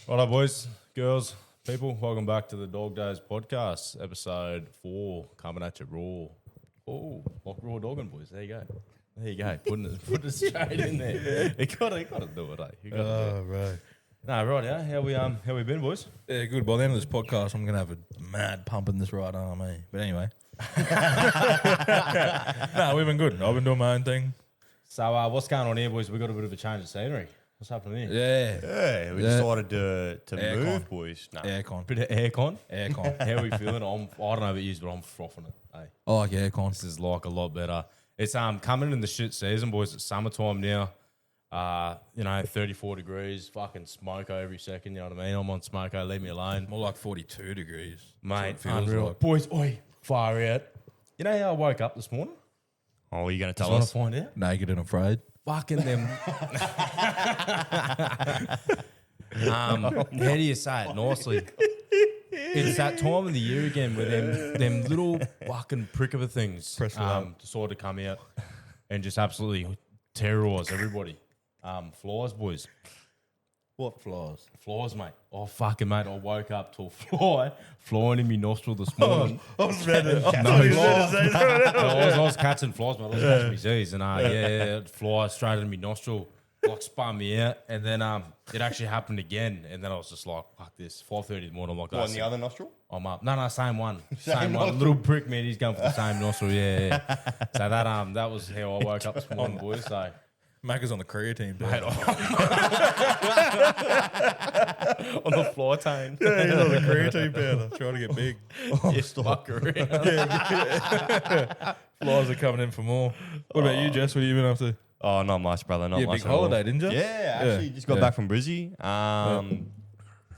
Righto, boys, girls, people, welcome back to the Dawg Dayz podcast, episode 4, coming at you raw. Oh, like raw dogging, boys. There you go. There you go. Putting it straight in there. You gotta do it, eh? You gotta do it. Right. No, right, yeah. How we been, boys? Yeah, good. By the end of this podcast, I'm going to have a mad pump in this right arm, eh? But anyway. No, we've been good. I've been doing my own thing. So, what's going on here, boys? We got a bit of a change of scenery. What's happening here? Yeah. Yeah, we decided to Aircon. move, boys. No. Aircon. Bit of aircon. Aircon. How are we feeling? I don't know about you, but I'm frothing it. Hey, I like aircon. this is like a lot better. It's coming in the shit season, boys. It's summertime now. 34 degrees, fucking smoko every second. You know what I mean? I'm on smoko. Leave me alone, More like 42 degrees. mate. That's what it feels Unreal, like. boys. Oi, far out. You know how I woke up this morning? Oh, are you going to Just tell want us? to find out. Naked and afraid. Fucking them. How do you say it nicely? It's that time of the year again where them little fucking prick of a things decide to come out and just absolutely terrorise everybody. Flies, boys. What flies? Flies, mate. Oh, fucking mate. I woke up to a fly flying in my nostril this morning. I was ready. I was catching flies, mate. I was catching me Z's, and fly straight in my nostril, like spun me out, and then it actually happened again, and then I was just like, fuck this. 5:30 in the morning, I'm like, What, in the other nostril? I'm up. No, same one. Same one. Little prick, man. He's going for the same nostril. Yeah. So that was how I woke up this morning, boys. So. Macca's on the creatine. Mate, on the floor tane. Yeah, he's on the creatine powder. Trying to get big. Fuck around. Flies are coming in for more. What about you, Jess? What have you been up to? Oh, not much, brother. Not You much. big at all. holiday, didn't you? Yeah, actually, just got back from Brizzy.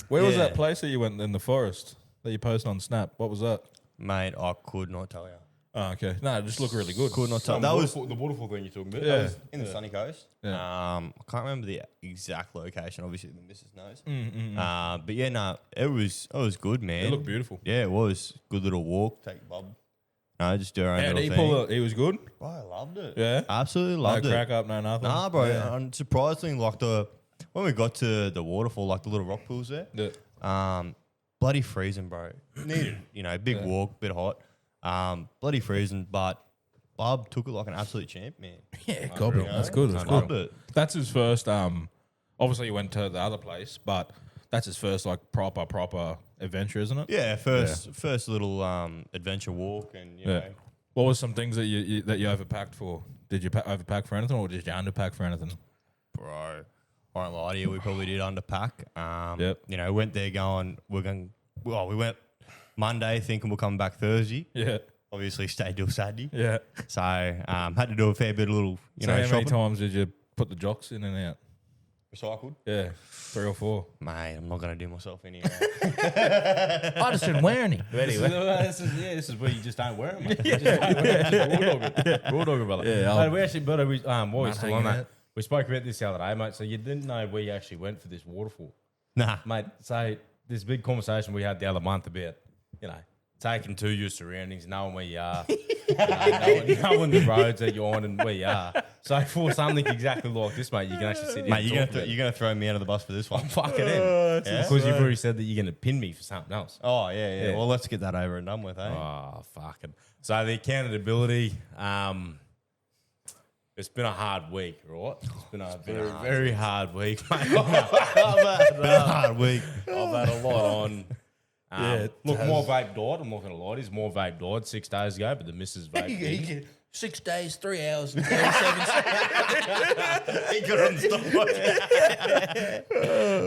Where was Yeah. that place that you went in the forest that you posted on Snap? What was that? Mate, I could not tell you. Oh, okay. No, it just looked really good. Could not tell. That was the waterfall thing you're talking about. Yeah. in the sunny coast. Yeah. I can't remember the exact location. Obviously, the missus knows. Mm. But yeah, no, it was good, man. It looked beautiful. Yeah, it was good little walk. Take Bob. No, just do our own How little did he thing. pull it? He was good? Bro, I loved it. Yeah? Absolutely No loved it. crack up, no nothing? Nah, bro. Yeah. And surprisingly, like when we got to the waterfall, like the little rock pools there, bloody freezing, bro. Needed, big walk, bit hot, bloody freezing. But Bob took it like an absolute champ, man. Yeah, goblin. That's good. That's Loved good. it. That's his first, obviously he went to the other place, but that's his first, like, proper adventure, isn't it? Yeah, first little adventure walk, and you know. What was some things that you overpacked for? Did you overpack for anything, or did you underpack for anything? Bro, I won't lie to you, we probably did underpack. Yep. Went there we went Monday thinking we'll come back Thursday. Yeah. Obviously stayed till Saturday. Yeah. So had to do a fair bit of little, So how many shopping. times did you put the jocks in and out? Recycled. Yeah, 3 or 4. Mate, I'm not going to do myself any. But I just didn't wear any. This is where you just don't wear them. Mate. You just don't wear them. Raw dog, brother. Yeah, Mate, we actually, but we, while we're Not still on hanging that, out. we spoke about this the other day, mate. So you didn't know where you actually went for this waterfall, nah. mate. So this big conversation we had the other month about, taking to your surroundings, knowing where you are, knowing the roads that you're on and where you are. So for something exactly like this, mate, you can actually sit here Mate, and talk about you're gonna throw me under the bus for this one. I'm fucking in. Yeah? Because you've already said that you're going to pin me for something else. Oh yeah. Yeah. Well, let's get that over and done with, eh? Oh, fucking. So the accountability, it's been a hard week, right? It's been a very hard week, mate. Been a hard week. I've had a lot on. Yeah, Look, more vape died. I'm not going to lie. There's more vape died 6 days ago, but the missus vape. 6 days, 3 hours, and 37 seconds. He got on the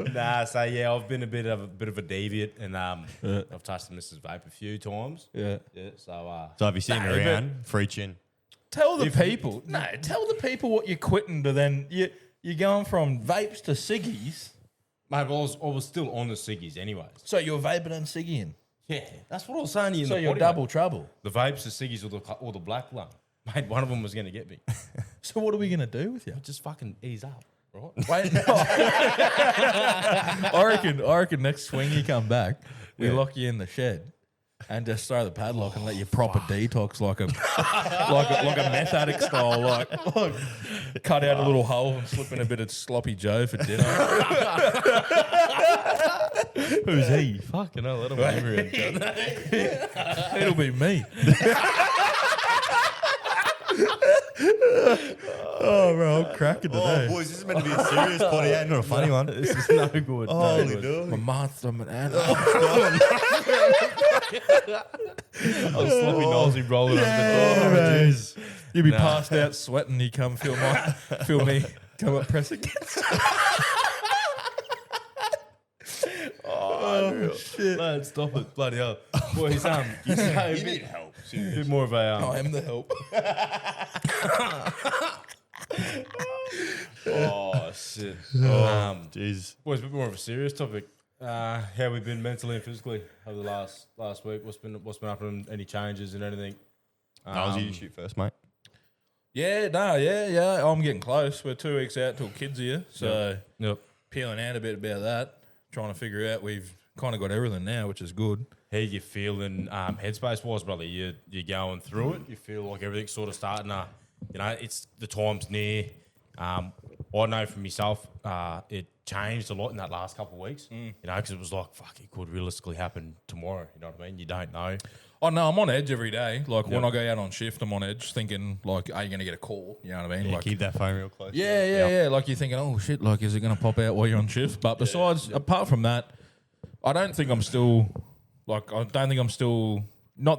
stopwatch. Nah, so yeah, I've been a bit of a deviant, and I've touched the missus vape a few times. Yeah. Yeah, so So if you see me around, free chin. Tell the people. Tell the people what you're quitting to then. You're going from vapes to ciggies. mate, well, I was still on the ciggies anyways. So you're vaping and ciggieing. Yeah, that's what I was saying to you. In So the you're potty, double mate. trouble. The vapes, the ciggies, or the black lung. Mate, one of them was going to get me. So what are we going to do with you? Just fucking ease up, right? Wait, no. I reckon next swing you come back, we lock you in the shed and just throw the padlock and let you proper detox like a like a meth addict style, like cut out a little hole and slip in a bit of sloppy Joe for dinner. Who's he? Fucking hell, let him over here. It'll be me. Oh, bro, I'm cracking today. Oh, boys, this is meant to be a serious potty, not a funny one. This is no good. Holy dog. I'm a monster, I'm an animal. I'm sloppy nosy rolling under the door. Jeez. You'd be passed out sweating, you come feel me come up press against. Oh, shit. Man, stop it. Bloody hell. Boys, you need help. A bit more of a... I am the help. Oh, shit. Jeez. Boys, a bit more of a serious topic. How we've been mentally and physically over the last week. What's been happening? Any changes and anything? You shoot first, mate. Yeah. I'm getting close. We're 2 weeks out till kids here, so peeling out a bit about that. Trying to figure out we've kind of got everything now, which is good. How you feeling headspace wise, brother? You're going through it. You feel like everything's sort of starting to, it's the time's near. I know for myself, it changed a lot in that last couple of weeks. Because it was like, fuck, it could realistically happen tomorrow. You know what I mean? You don't know. Oh no, I'm on edge every day. Like when I go out on shift, I'm on edge, thinking like, are you going to get a call? You know what I mean? Yeah, like, keep that phone real close. Yeah. Like you're thinking, oh shit, like is it going to pop out while you're on shift? But besides, apart from that, I don't think I'm still. Not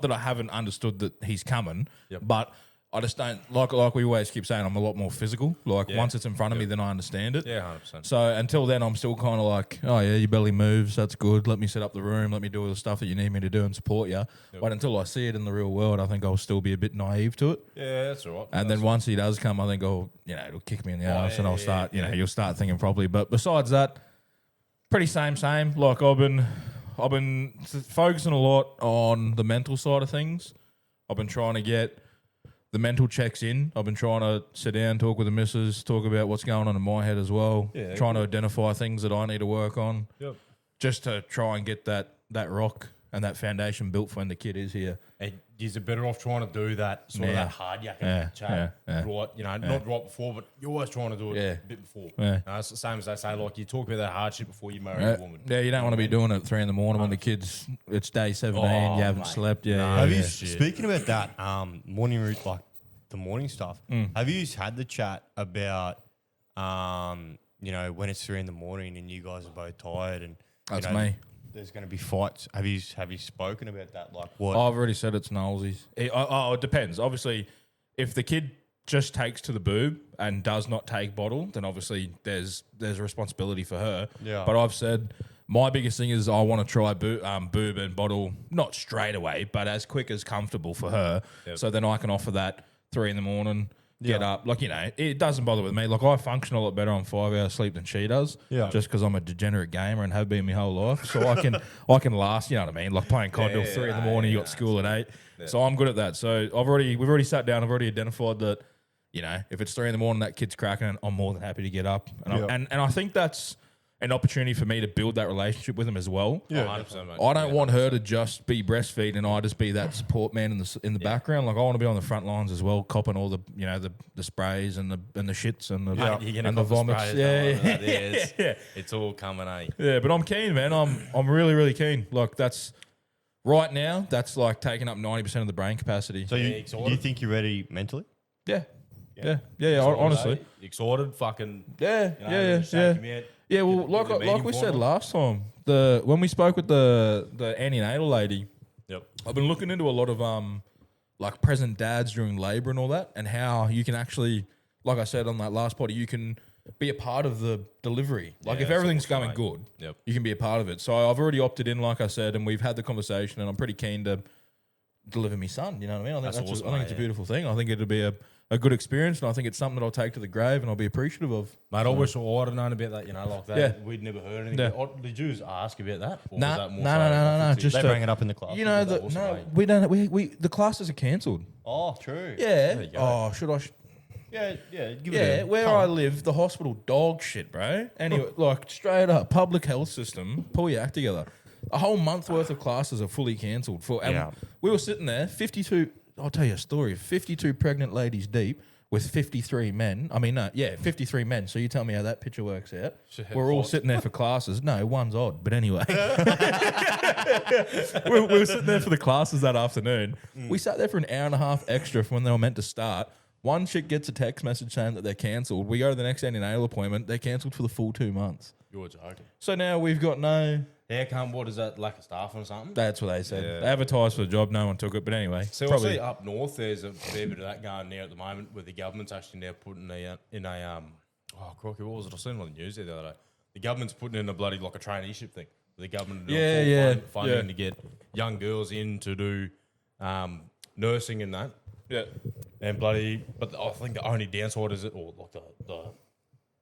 that I haven't understood that he's coming, but I just don't like we always keep saying. I'm a lot more physical. Like once it's in front of me, then I understand it. Yeah, 100%. So until then, I'm still kind of like, oh yeah, your belly moves. That's good. Let me set up the room. Let me do all the stuff that you need me to do and support you. But until I see it in the real world, I think I'll still be a bit naive to it. Yeah, that's all right. And then once he does come, I think it'll kick me in the ass, and I'll start. You'll start thinking properly. But besides that, pretty same. Like I've been focusing a lot on the mental side of things. I've been trying to get the mental checks in. I've been trying to sit down, talk with the missus, talk about what's going on in my head as well. Yeah, trying to identify things that I need to work on. Yep. Just to try and get that rock and that foundation built for when the kid is here. And you're better off trying to do that sort of that hard yakking chat. Right, not right before, but you're always trying to do it a bit before. Yeah. It's the same as they say, like you talk about that hard shit before you marry a woman. Yeah, you don't want to be doing it at 3 a.m. when the kids, it's day 17, you haven't slept. Have you, speaking about that morning route, like the morning stuff, have you had the chat about, when it's 3 a.m. and you guys are both tired and that's me. There's going to be fights. Have you spoken about that? Like what? I've already said it's nosesies. It depends. Obviously, if the kid just takes to the boob and does not take bottle, then obviously there's a responsibility for her. Yeah. But I've said my biggest thing is I want to try boob and bottle not straight away, but as quick as comfortable for her. Yep. So then I can offer that 3 a.m. Get up, it doesn't bother with me. Like I function a lot better on 5 hours sleep than she does. Yeah. Just because I'm a degenerate gamer and have been my whole life, so I can last. You know what I mean? Like playing COD till 3 a.m. You got school at 8, so I'm good at that. So we've already sat down. I've already identified that. If it's 3 a.m. that kid's cracking, I'm more than happy to get up. And I think that's an opportunity for me to build that relationship with him as well. Yeah, 100%, mate. I don't want her to just be breastfeeding and I just be that support man in the background. Like I want to be on the front lines as well, copping all the the sprays and the shits and the vomits. It's all coming, eh? Yeah, but I'm keen, man. I'm really really keen. Like that's right now. That's like taking up 90% of the brain capacity. So you think you're ready mentally? Yeah. Honestly, excited, fucking Yeah, well, like we said last time, when we spoke with the antenatal lady, I've been looking into a lot of like present dads during labour and all that, and how you can actually, like I said on that last potty, you can be a part of the delivery. Like if everything's going good, you can be a part of it. So I've already opted in, like I said, and we've had the conversation, and I'm pretty keen to deliver me son. You know what I mean? I think it's a beautiful thing. I think it'll be a good experience, and I think it's something that I'll take to the grave and I'll be appreciative of. Mate, I wish I'd have known about that, like that. Yeah. We'd never heard anything. Yeah. Did you ask about that? Or was that more no. Just they bring it up in the class. We don't. The classes are cancelled. Oh, true. Yeah. Oh, should I? Yeah. Give it where I live, the hospital dog shit, bro. Anyway, like straight up, public health system, pull your act together. A whole month worth of classes are fully cancelled. We were sitting there, 52. I'll tell you a story. 52 pregnant ladies deep with 53 men. 53 men. So you tell me how that picture works out. We're all sitting there for classes. No, one's odd. But anyway. we were sitting there for the classes that afternoon. We sat there for an hour and a half extra from when they were meant to start. One chick gets a text message saying that they're cancelled. We go to the next antenatal appointment. They're cancelled for the full 2 months. You're joking. So now we've got no... How come? What is that? Lack of staff or something? That's what they said. Yeah. They advertised for the job. No one took it. But anyway. So probably. I see up north there's a fair bit of that going now at the moment where the government's actually now putting what was it? I seen it on the news the other day. The government's putting in a bloody like a traineeship thing. The government funding to get young girls in to do nursing and that. Yeah. And but I think the only downside is the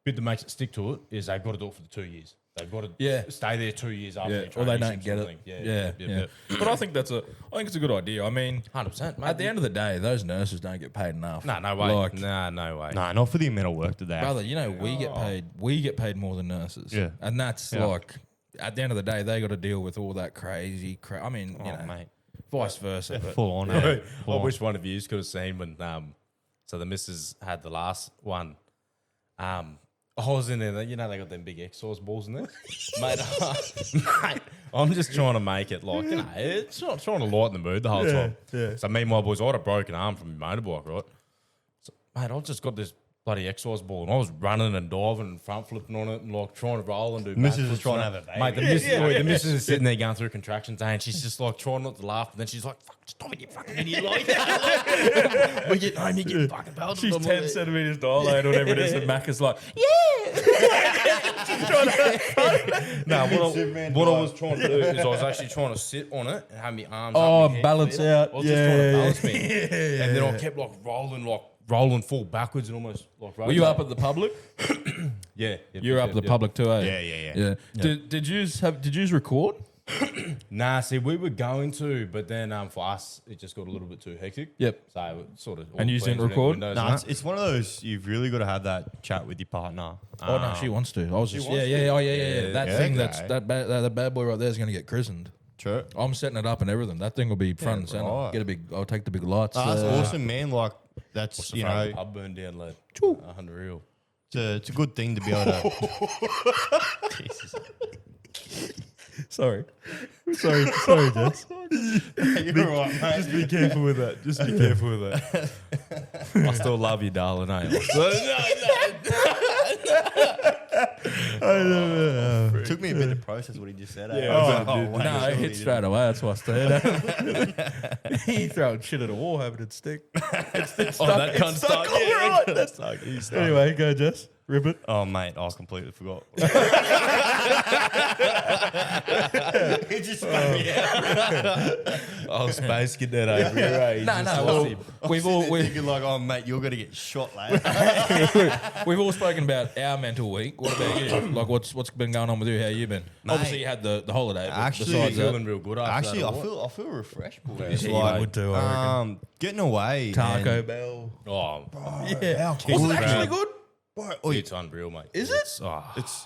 bit that makes it stick to it is they've got to do it for the 2 years. They've got to stay there 2 years after or they don't get it. Yeah. But I think it's a good idea. I mean, 100%. At the end of the day, those nurses don't get paid enough. No way. No way. No, not for the amount of work that they brother, we get paid. We get paid more than nurses. Yeah. And that's like, at the end of the day, they got to deal with all that crazy crap. I mean, mate. Vice versa. But Full on. I wish one of you could have seen when so the missus had the last one. I was in there, they got them big exhaust balls in there. Mate, I'm just trying to make it like, it's not trying to lighten the mood the whole time. Yeah. So me and my boys, I had a broken arm from my motorbike, right? So, mate, I just got this bloody exhaust ball and I was running and diving and front flipping on it and like trying to roll and do Missus is trying to have a baby. Mate, the missus is sitting there going through contractions and she's just like trying not to laugh and then she's like, fuck, stop it, you fucking idiot. Like that. We get home, you get fucking pelted. She's 10 centimetres dilated or whatever it is and Mac is like, what I was trying to do is I was actually trying to sit on it and have my arms up my balance out. I was just trying to balance me. And then I kept rolling full backwards and almost like Were you up at the public? Yeah. You were up at the public too, eh? Yeah. Did you record? Nah, see, we were going to, but then for us, it just got a little bit too hectic. Yep. So it sort of. And you didn't record? No, it's one of those, you've really got to have that chat with your partner. Oh, no, she wants to. I was just, that bad boy right there is going to get christened. True. I'm setting it up and everything. That thing will be front and center. Right. I'll take the big lights. That's awesome, man. Like, that's, pub burned down, lad. Unreal. It's a good thing to be able to. Jesus. Sorry, Jess. You're right, mate. Just be careful with that. Just be careful with that. I still love you, darling. It took me a bit to process what he just said. No, it hit straight away. That's why I stayed. He throwing shit at a wall, hoping it'd stick. It's stuck. That's stuck. Anyway, go, Jess. Rip it. Oh, mate, I completely forgot. He just spun me out. Oh, space, get that over here, eh? No. We're thinking like, oh, mate, you're going to get shot, lad. We've all spoken about our mental week. What about you? Like, what's been going on with you? How you been? Mate, obviously, you had the holiday. Actually, feeling real good. Actually, I feel refreshed, boys. Yeah, you would too, I reckon. Getting away. Taco Bell. Oh, yeah. Was it actually good? Bro, it's unreal, mate. Is it?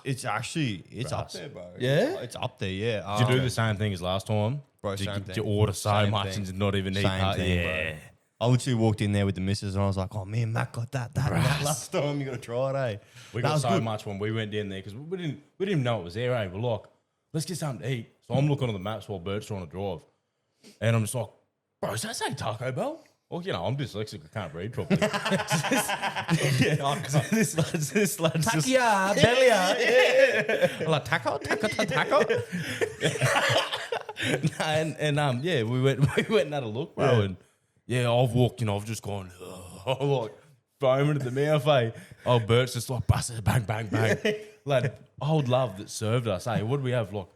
It's actually up there, bro. Yeah? It's up there, yeah. Did you do the same thing as last time? Bro, Did you order so much and did not even eat Same thing, bro. I literally walked in there with the missus and I was like, oh, man, Matt got that last time. You got to try it, eh? We got so much when we went down there because we didn't even know it was there, eh? We're like, let's get something to eat. So I'm looking on the maps while Bert's trying to drive. And I'm just like, bro, does that say Taco Bell? Well, I'm dyslexic. I can't read properly. This lad's just... Takia, Belia. I'm like, taco. We went and had a look, bro. Yeah. And I've walked in, I've just gone, like, foaming at the mouth, eh? Oh, Bert's just like, busted, bang, bang, bang. Lad, old love that served us, eh? What do we have, like?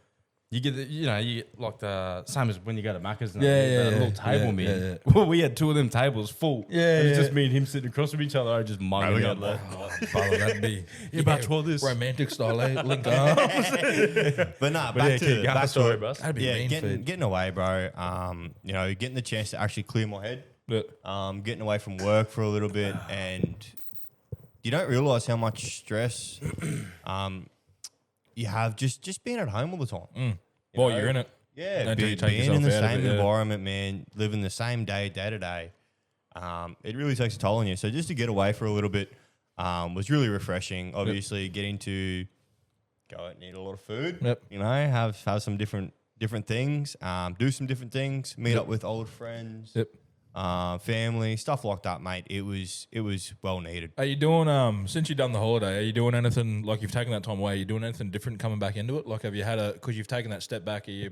You get you get like the same as when you go to Macca's and a little table, man. Yeah. Well, we had two of them tables full. Yeah, it was just me and him sitting across from each other, just mugging out. Brother, that'd be about try this romantic style, link arms. But back to the story, bro. That'd be getting away, bro. Getting the chance to actually clear my head. Getting away from work for a little bit, and you don't realize how much stress you have just being at home all the time. You're in it. Yeah, Until you take being yourself in the out of same it, yeah. environment, man, living the same day to day, it really takes a toll on you. So just to get away for a little bit was really refreshing. Obviously, getting to go out and eat a lot of food. You know, have some different things, do some different things, meet up with old friends, family, stuff like that, mate. It was well needed. Are you doing since you've done the holiday? Are you doing anything like you've taken that time away? Are you doing anything different coming back into it? Like, have you had because you've taken that step back? Are you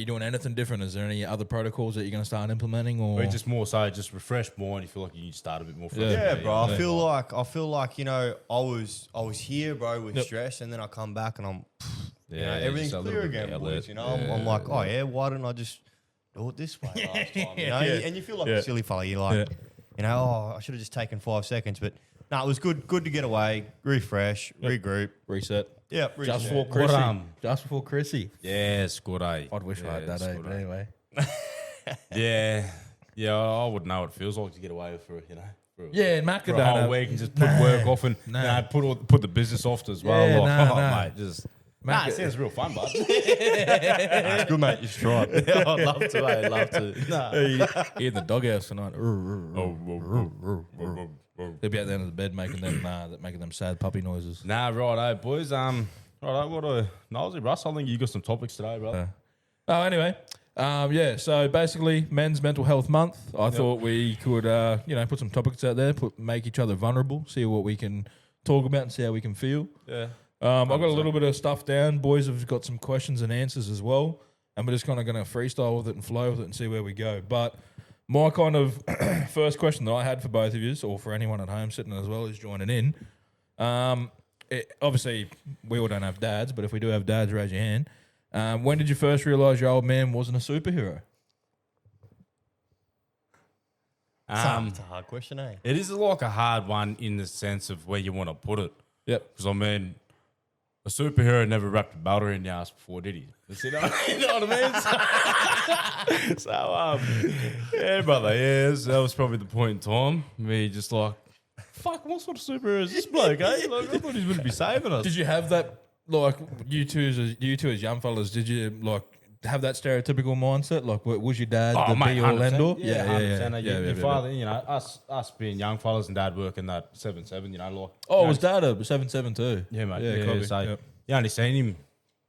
doing anything different? Is there any other protecols that you're going to start implementing, or just more so just refresh more, and you feel like you need to start a bit more fresh? Yeah, bro. I feel like you know I was here, bro, with stress, and then I come back and I'm, you know, everything's clear again, boys. You know, I'm like, oh yeah, why didn't I just do it this way last time? You know, and you feel like a silly fella. You're like, you know, oh, I should have just taken 5 seconds, but no, it was good to get away, refresh, regroup, reset. Yeah, Just before Chrissy. Just before Chrissy. Yeah, it's good, eh? I'd wish I had that, but anyway. Yeah, I wouldn't know what it feels like to get away for, you know. Yeah, Matt for a whole week and just put work off and put the business off as well. Yeah, mate, just... it sounds real fun, bud. Good, mate. You should try it. I'd love to, mate. I'd love to. In the doghouse tonight. They'll be at the end of the bed making them sad puppy noises. Righto, boys. Righto, what a nosy, Russ. I think you got some topics today, brother. Anyway. So basically, Men's Mental Health Month. I thought we could, put some topics out there, make each other vulnerable, see what we can talk about and see how we can feel. Yeah. I've got a little bit of stuff down. Boys have got some questions and answers as well. And we're just kind of going to freestyle with it and flow with it and see where we go. But my kind of first question that I had for both of you, or for anyone at home sitting as well, is joining in. Obviously, we all don't have dads, but if we do have dads, raise your hand. When did you first realise your old man wasn't a superhero? It's a hard question, eh? It is like a hard one in the sense of where you want to put it. Yep. Because, I mean, a superhero never wrapped a butter in the ass before, did he? You know what I mean? So, yeah, brother, that was probably the point in time. Me just like, fuck, what sort of superhero is this bloke, eh? Like, I thought he was going to be saving us. Did you have that, like, you two as young fellas, did you, like, have that stereotypical mindset? Like, was your dad the be-all, end-all? Yeah, 100%. Your father, you know, us being young fellas and dad working that 7-7, you know, like... Oh, was dad a 7-7 too? Yeah, mate. Yeah, so you only seen him, you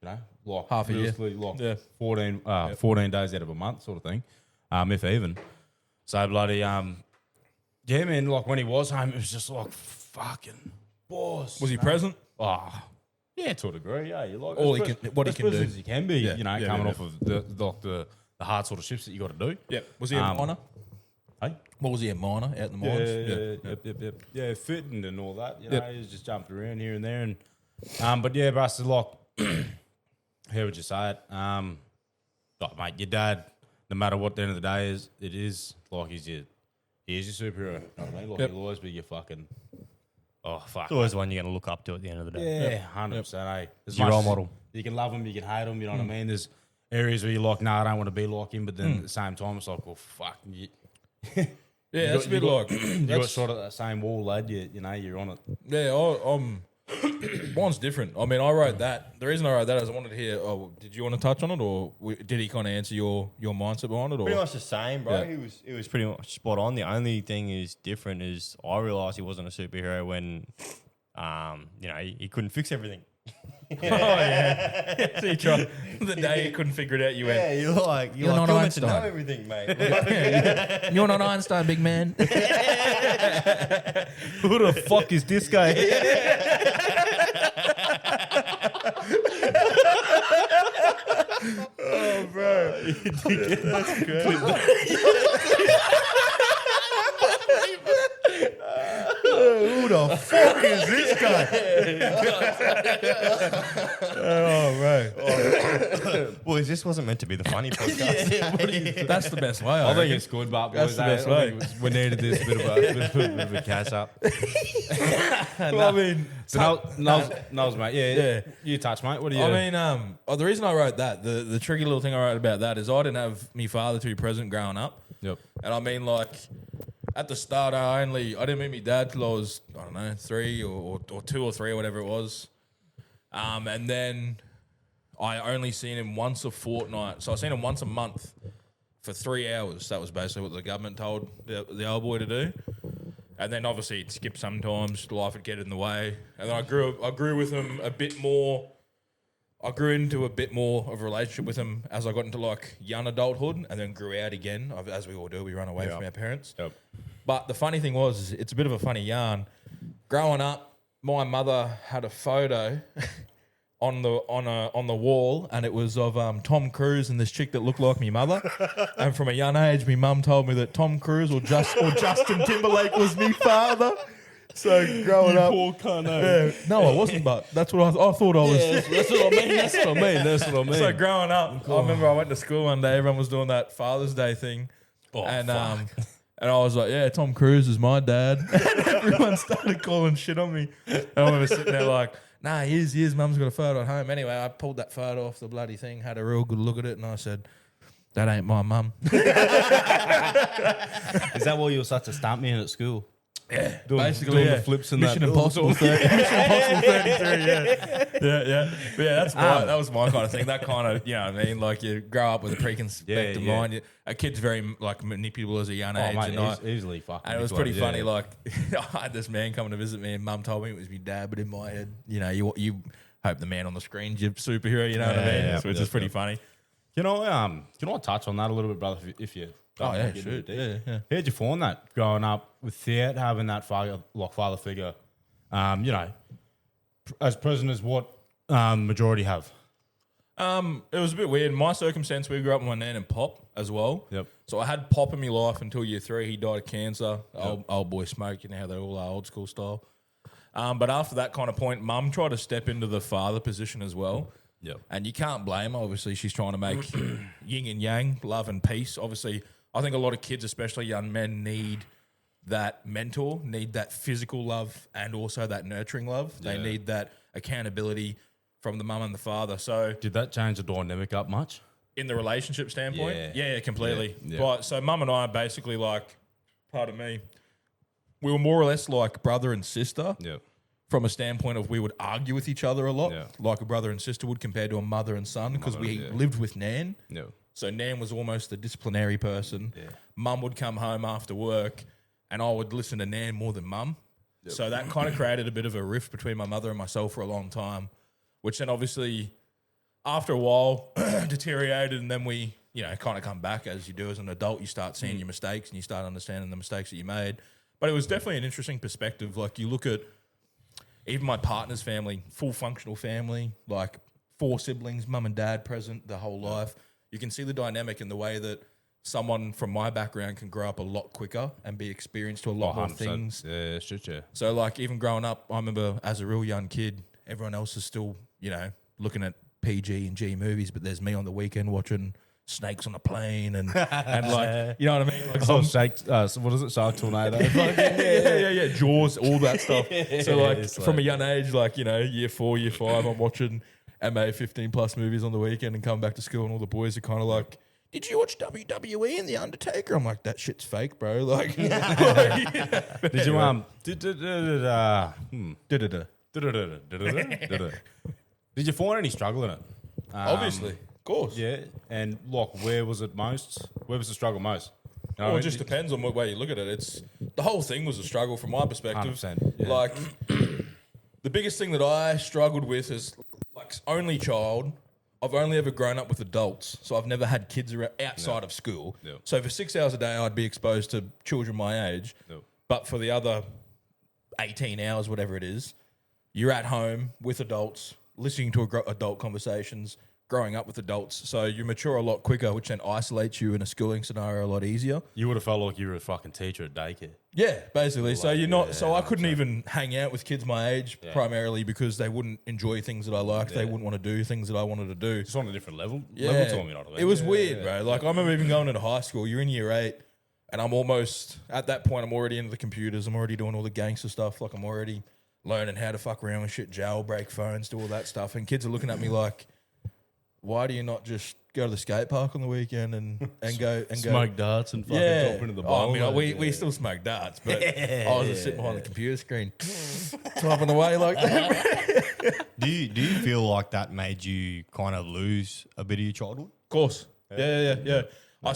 know, like... Half a year. Like 14 days out of a month sort of thing, if even. So, bloody... yeah, man, like, when he was home, it was just like, fucking boss. Was he present? Oh... Yeah, to a degree. Yeah, you like what he can do as he can be. You know, coming off of the hard sort of shifts that you got to do. Yeah. Was he a miner? Hey, what was he a miner out in the mines? Yeah, fitting and all that. You know, he's just jumped around here and there, and but yeah, Russ is like, how would you say it? Like, mate, your dad, no matter what the end of the day is, it is like he is your superhero. You know what I mean? Like he'll always be your fucking. Oh, fuck. It's always the one you're going to look up to at the end of the day. Yeah, 100%. It's your role model. You can love him, you can hate him, you know what I mean? There's areas where you're like, I don't want to be like him, but then at the same time, it's like, well, fuck. That's a bit like... You got sort of that same wall, lad. You know, you're on it. Yeah, mine's different. I mean, I wrote that. The reason I wrote that is I wanted to hear, did you want to touch on it, or did he kind of answer your mindset behind it? Or? Pretty much the same, bro. Yeah. It was pretty much spot on. The only thing is different is I realised he wasn't a superhero when, you know, he couldn't fix everything. Oh, yeah. So you tried the day you couldn't figure it out, you went... Yeah, you're like, you're not meant to know everything, mate. You're not Einstein, big man. Who the fuck is this guy? Oh, bro. That's great. Who the fuck is this guy? Oh, right. Boys, this wasn't meant to be the funny podcast. That's the best way. I think it's good, but that's the best way. We needed this bit of a catch up. I mean, Nels, mate. Yeah. You touch, mate. What do you? I mean, the reason I wrote that, the tricky little thing I wrote about that is I didn't have my father to be present growing up. Yep. And I mean, like, at the start, I didn't meet my dad till I was, I don't know, 3 or 2 or 3 or whatever it was. And then I only seen him once a fortnight. So I seen him once a month for 3 hours. That was basically what the government told the old boy to do. And then obviously he'd skip sometimes. Life would get in the way. And then I grew with him a bit more. I grew into a bit more of a relationship with him as I got into like young adulthood, and then grew out again. As we all do, we run away from our parents. Yep. But the funny thing was, it's a bit of a funny yarn. Growing up, my mother had a photo on the wall, and it was of Tom Cruise and this chick that looked like me mother. And from a young age, my mum told me that Tom Cruise or Justin Timberlake was me father. So growing up, poor cunt. no, I wasn't. But that's what I thought I was. Yeah, that's what I mean. That's what I mean. That's what I mean. So growing up, I remember I went to school one day. Everyone was doing that Father's Day thing, and I was like, "Yeah, Tom Cruise is my dad." And everyone started calling shit on me. And I remember sitting there like, "Nah, he is. Mum's got a photo at home." Anyway, I pulled that photo off the bloody thing, had a real good look at it, and I said, "That ain't my mum." Is that why you were such a stuntman at school? Yeah, doing the flips and Mission that. Impossible 30, Mission Impossible 33, yeah. But yeah, that was my kind of thing. That kind of, you know what I mean? Like you grow up with a preconceived mind. A kid's very like manipulable as a young age. Mate, and easily fucking. And it was pretty funny. Like I had this man coming to visit me, and Mum told me it was my dad, but in my head, you know, you hope the man on the screen's your superhero. You know what I mean? Yeah, so it's just pretty funny. Can I touch on that a little bit, brother? If you. Oh yeah, shoot. Yeah. How'd you find that growing up without having that father figure? You know, as present as what majority have. It was a bit weird. In my circumstance, we grew up with my nan and pop as well. Yep. So I had pop in my life until year 3. He died of cancer. Old boy smoked, you know how they all are, old school style. But after that kind of point, mum tried to step into the father position as well. Yep. And you can't blame her. Obviously, she's trying to make yin and yang, love and peace. Obviously, I think a lot of kids, especially young men, need that mentor, need that physical love and also that nurturing love. They need that accountability from the mum and the father. So did that change the dynamic up much? In the relationship standpoint? Yeah, completely. Yeah. But so mum and I basically like, pardon me, we were more or less like brother and sister. Yeah. From a standpoint of we would argue with each other a lot, Yeah. like a brother and sister would compared to a mother and son, because we lived with Nan. Yeah. So Nan was almost the disciplinary person. Yeah. Mum would come home after work and I would listen to Nan more than Mum. Yep. So that kind of created a bit of a rift between my mother and myself for a long time, which then obviously after a while deteriorated, and then we, you know, kind of come back as you do as an adult. You start seeing your mistakes and you start understanding the mistakes that you made. But it was definitely an interesting perspective. Like you look at even my partner's family, full functional family, like 4 siblings, mum and dad present the whole life. You can see the dynamic in the way that someone from my background can grow up a lot quicker and be experienced to a lot more things. Yeah, shit, yeah. So like even growing up, I remember as a real young kid, everyone else is still, you know, looking at PG and G movies, but there's me on the weekend watching Snakes on a Plane and like, you know what I mean? Like what is it? Shark Tornado? yeah. Jaws, all that stuff. So like from a young age, like, you know, year 4, year 5, I'm watching MA 15 plus movies on the weekend and come back to school and all the boys are kind of like, did you watch WWE and The Undertaker? I'm like, that shit's fake, bro. Like, did you did you find any struggle in it? Obviously, of course. Yeah, and like, where was it most? Where was the struggle most? You know Well, what I it just depends on what way you look at it. It's the whole thing was a struggle from my perspective. 100%, yeah. Like the biggest thing that I struggled with is like only child. I've only ever grown up with adults, so I've never had kids outside of school. Yeah. So for 6 hours a day, I'd be exposed to children my age. Yeah. But for the other 18 hours, whatever it is, you're at home with adults, listening to adult conversations, growing up with adults. So you mature a lot quicker, which then isolates you in a schooling scenario a lot easier. You would have felt like you were a fucking teacher at daycare. Yeah, basically. So you're not. yeah, So I couldn't even hang out with kids my age primarily because they wouldn't enjoy things that I liked. They wouldn't want to do things that I wanted to do. Just on a different level. Yeah, Level to them, you know what I mean? it was weird, bro. Like I remember even going into high school. You're in year 8, and I'm almost at that point. I'm already into the computers. I'm already doing all the gangster stuff. Like I'm already learning how to fuck around with shit, jailbreak phones, do all that stuff. And kids are looking at me like, why do you not just go to the skate park on the weekend and go Smoke darts and fucking drop into the bowl. I mean, we still smoke darts, but I was just sitting behind the computer screen, typing away like that. Do you feel like that made you kind of lose a bit of your childhood? Of course. Yeah. I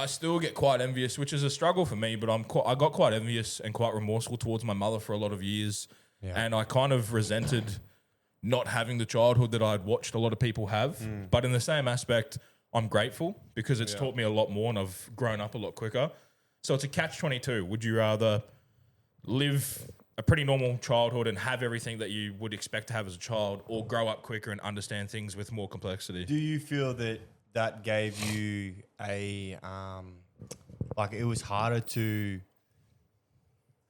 still get quite envious, which is a struggle for me, but I got quite envious and quite remorseful towards my mother for a lot of years. Yeah. And I kind of resented not having the childhood that I'd watched a lot of people have. But in the same aspect, I'm grateful because it's taught me a lot more and I've grown up a lot quicker. So it's a catch-22. Would you rather live a pretty normal childhood and have everything that you would expect to have as a child, or grow up quicker and understand things with more complexity? Do you feel that gave you a like it was harder to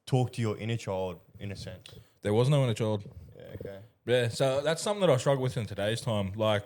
talk to your inner child in a sense? There was no inner child. Yeah, okay. Yeah, so that's something that I struggle with in today's time. Like,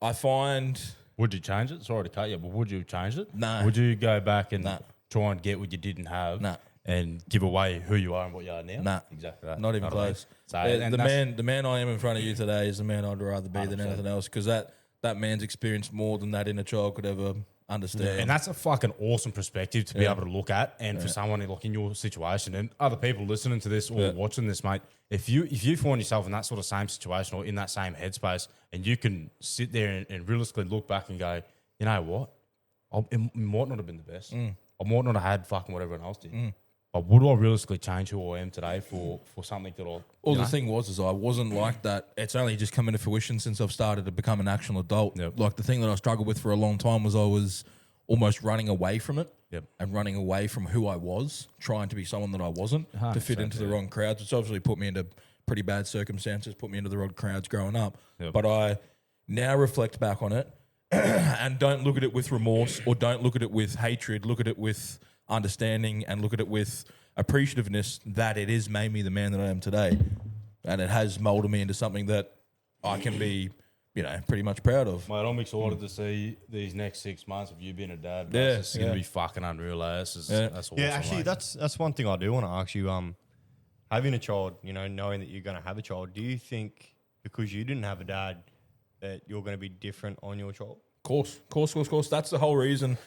I find... Would you change it? Sorry to cut you, but would you change it? No. Would you go back and try and get what you didn't have? No. And give away who you are and what you are now? Nah. Exactly that. Not even close. So, the man I am in front of you today is the man I'd rather be 100%. Than anything else, because that man's experienced more than that inner child could ever understand. Yeah, and that's a fucking awesome perspective to be able to look at. And for someone like in your situation and other people listening to this or watching this, mate, if you find yourself in that sort of same situation or in that same headspace, and you can sit there and realistically look back and go, you know what, it might not have been the best. I might not have had fucking what everyone else did. But would I realistically change who I am today for something that I... Well, the thing was I wasn't like that. It's only just come into fruition since I've started to become an actual adult. Yep. Like, the thing that I struggled with for a long time was I was almost running away from it and running away from who I was, trying to be someone that I wasn't to fit into the wrong crowds, which obviously put me into pretty bad circumstances, put me into the wrong crowds growing up. Yep. But I now reflect back on it and don't look at it with remorse or don't look at it with hatred, look at it with understanding and look at it with appreciativeness that it has made me the man that I am today, and it has molded me into something that I can be, pretty much proud of. Mate, I'm excited to see these next 6 months of you being a dad. It's going to be fucking unreal. That's awesome. Yeah, actually, mate. That's one thing I do want to ask you. Having a child, knowing that you're going to have a child, do you think because you didn't have a dad that you're going to be different on your child? Of course. That's the whole reason.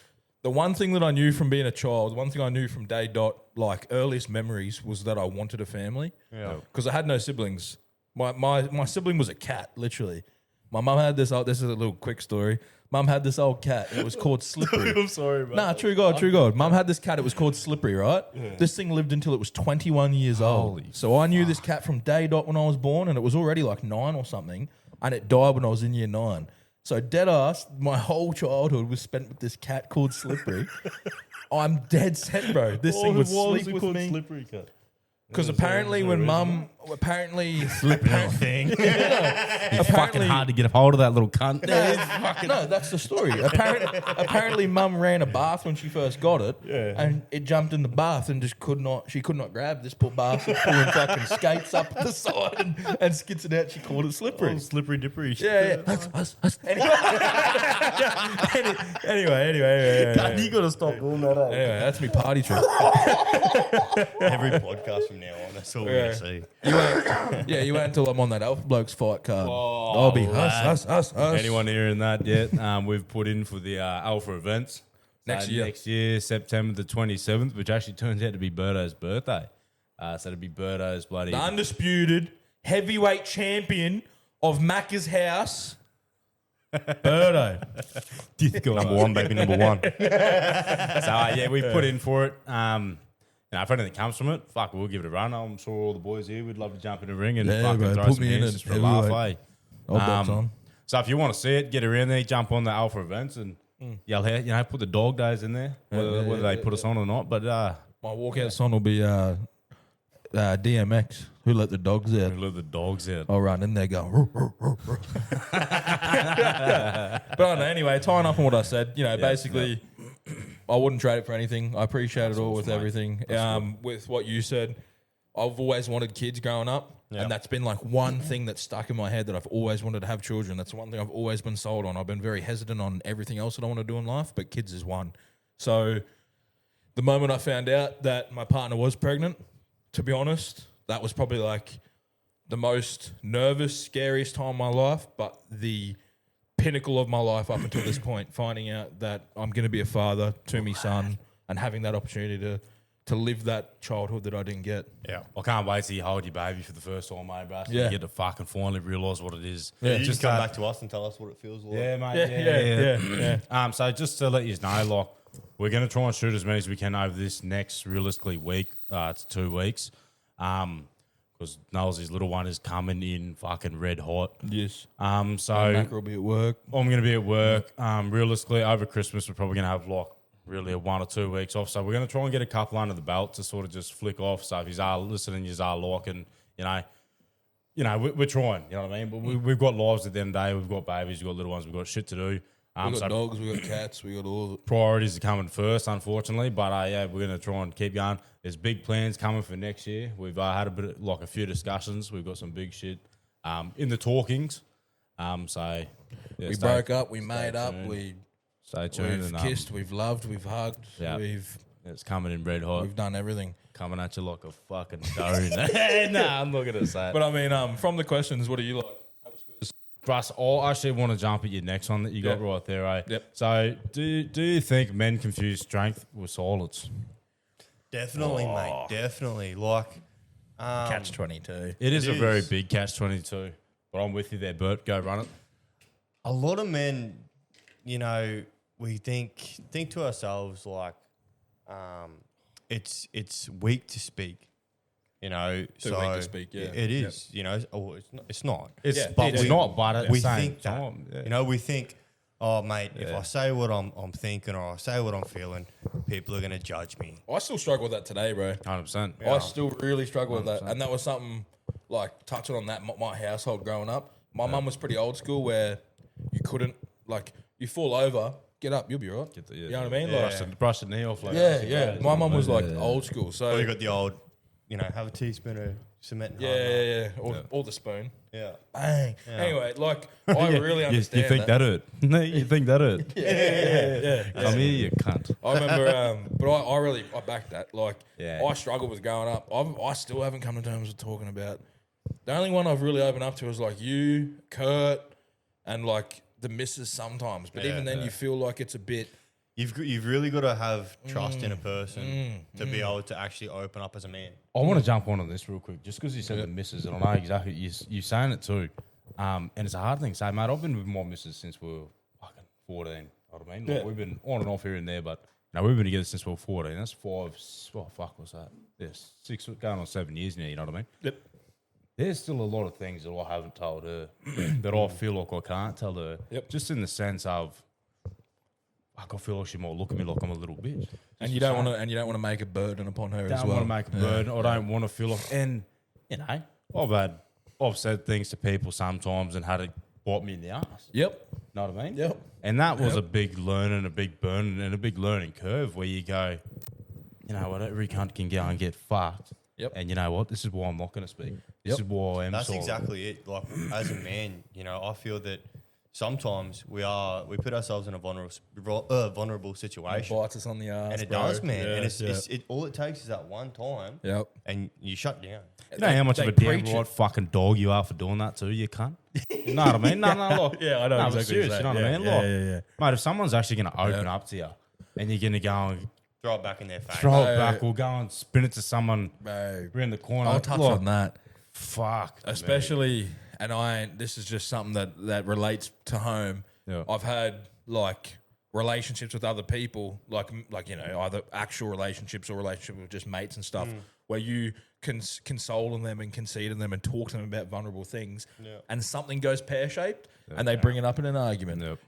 The one thing that I knew from being a child, the one thing I knew from day dot, like earliest memories, was that I wanted a family. Yeah. Because I had no siblings. My sibling was a cat, literally. My mum had this is a little quick story. Mum had this old cat. It was called Slippery. I'm sorry, bro. Nah, true God. Mum had this cat. It was called Slippery, right? Yeah. This thing lived until it was 21 years old. So I knew this cat from day dot when I was born, and it was already like 9 or something, and it died when I was in year 9. So dead ass, my whole childhood was spent with this cat called Slippery. I'm dead set, bro. This thing would sleep with me. Slippery cat? Because apparently when mum, slippery thing. It's fucking hard to get a hold of that little cunt. No, that's the story. Apparently mum ran a bath when she first got it, and it jumped in the bath and just could not grab this poor bastard, pulling fucking skates up the side and skits it out. She called it Slippery. Oh, slippery dippery. Yeah. Anyway. God, you got to stop doing that. Anyway, that's me party trick. Every podcast from now on, that's all we're going to see. You wait until I'm on that Alpha Blokes fight card. Oh, I'll be us. Anyone hearing that yet? We've put in for the Alpha events. Next year, September the 27th, which actually turns out to be Birdo's birthday. So it'll be Birdo's bloody... The undisputed heavyweight champion of Macca's house, Birdo. Number one, baby, number one. So, we've put in for it. If anything comes from it, fuck, we'll give it a run. I'm sure all the boys here would love to jump in the ring and fucking throw some hands just for a laugh, eh? I'll box on. So if you want to see it, get around there, jump on the Alpha events and yell out, put the Dawg Dayz in there, whether they put us on or not. But my walkout song will be DMX, Who Let the Dogs Out. Who Let the Dogs Out. I'll run in there going, But anyway, tying up on what I said, basically... I wouldn't trade it for anything. I appreciate it all with everything. With what you said, I've always wanted kids growing up, and that's been like one thing that's stuck in my head, that I've always wanted to have children. That's one thing I've always been sold on. I've been very hesitant on everything else that I want to do in life, but kids is one. So the moment I found out that my partner was pregnant, to be honest, that was probably like the most nervous, scariest time of my life, but the pinnacle of my life up until this point, finding out that I'm going to be a father to my son and having that opportunity to live that childhood that I didn't get. Yeah, I can't wait till you hold your baby for the first time, mate, bro. So Yeah. you get to fucking finally realise what it is. Yeah, you just can come that- back to us and tell us what it feels like. Yeah, mate. Yeah. So just to let you know, like, we're going to try and shoot as many as we can over this next, realistically, week. It's 2 weeks. Because Knowles' little one is coming in fucking red hot. Yes. So Macro will be at work. I'm going to be at work. Realistically, over Christmas, we're probably going to have, like, really a 1 or 2 weeks off. So we're going to try and get a couple under the belt to sort of just flick off. So if you are listening, you are liking, we're trying, you know what I mean? But we've got lives at the end of the day. We've got babies, we've got little ones, we've got shit to do. We got dogs, we got cats, we got all of it. Priorities are coming first, unfortunately. But yeah, we're going to try and keep going. There's big plans coming for next year. We've had a few discussions. We've got some big shit in the talkings. So yeah, We broke up, we made up, stay tuned. we've And, kissed, we've loved, we've hugged, Yeah. It's coming in red hot. we've done everything. Coming at you like a fucking stone. Nah, I'm not going to say it. But I mean, from the questions, what do you like? Russ, I actually want to jump at your next one that you got right there, eh? Yep. So, do you think men confuse strength with silence? Definitely, mate. Definitely. Like, Catch 22. It is It a very is. big catch-22. But I'm with you there, Bert. Go run it. a lot of men, we think to ourselves like, it's weak to speak. Too weak to speak, yeah. It is, it's not. It's But not, but at the we same think that. time. Yeah. We think, oh, mate, if I say what I'm thinking or I say what I'm feeling, people are going to judge me. I still struggle with that today, bro. 100%. I still really struggle with that. And that was something, like, touching on that, my household growing up. My mum was pretty old school where you couldn't, like, you fall over, get up, you'll be all right. You know what I mean? Like, Brush the knee off. Like, yeah. My mum was, like, old school. So, Or you got the old, have a teaspoon of cement. And yeah. Or the spoon. Yeah. Bang. Anyway, like, I really understand You think that hurt? No, you think that hurt? Yeah. Come here, you cunt. I remember, but I backed that. Like, Yeah. I struggled with growing up. I still haven't come to terms with talking about. The only one I've really opened up to is like you, Kurt, and like the missus sometimes. But even then, you feel like it's a bit. You've really got to have trust in a person to be able to actually open up as a man. I want to jump onto this real quick, just because you said the missus, and I know exactly you saying it too. And it's a hard thing to say, mate. I've been with my missus since we were fucking 14. You know what I mean? Like, we've been on and off here and there, but we've been together since we were 14. That's 5. What the fuck was that? Yes, 6 going on 7 years now. You know what I mean? Yep. There's still a lot of things that I haven't told her that I feel like I can't tell her. Yep. Just in the sense of, I feel like she might look at me like I'm a little bitch. And you don't want to make a burden upon her as Don't well. want to make a burden. I don't want to feel like, and I've said things to people sometimes and had it bite me in the ass. Yep. Know what I mean? Yep. And that was a big learning, a big burn, and a big learning curve where you go, what, every cunt can go and get fucked. Yep. And you know what? This is why I'm not going to speak. This is why I am. That's silent. exactly it. Like as a man, I feel that sometimes we put ourselves in a vulnerable situation, Bites us on the ass. and it bro. does, man. Yeah, And it's yeah. all it takes is that one time, Yep. and you shut down. You know how much of They a damn preach right it. fucking dog you are for doing that too, you cunt? You know what I mean? No, look. Yeah, I know No, but exactly serious, what you know you're what I mean? saying. Look, mate, if someone's actually going to open up to you and you're going to go and Throw it back in their face. throw it back or go and spin it to someone Babe. around the corner. I'll touch look, on that. Fuck. Especially, this is just something that relates to home. Yeah. I've had like relationships with other people, like either actual relationships or relationships with just mates and stuff, where you can console them and concede in them and talk to them about vulnerable things, and something goes pear shaped, and they bring it up in an argument. Yep.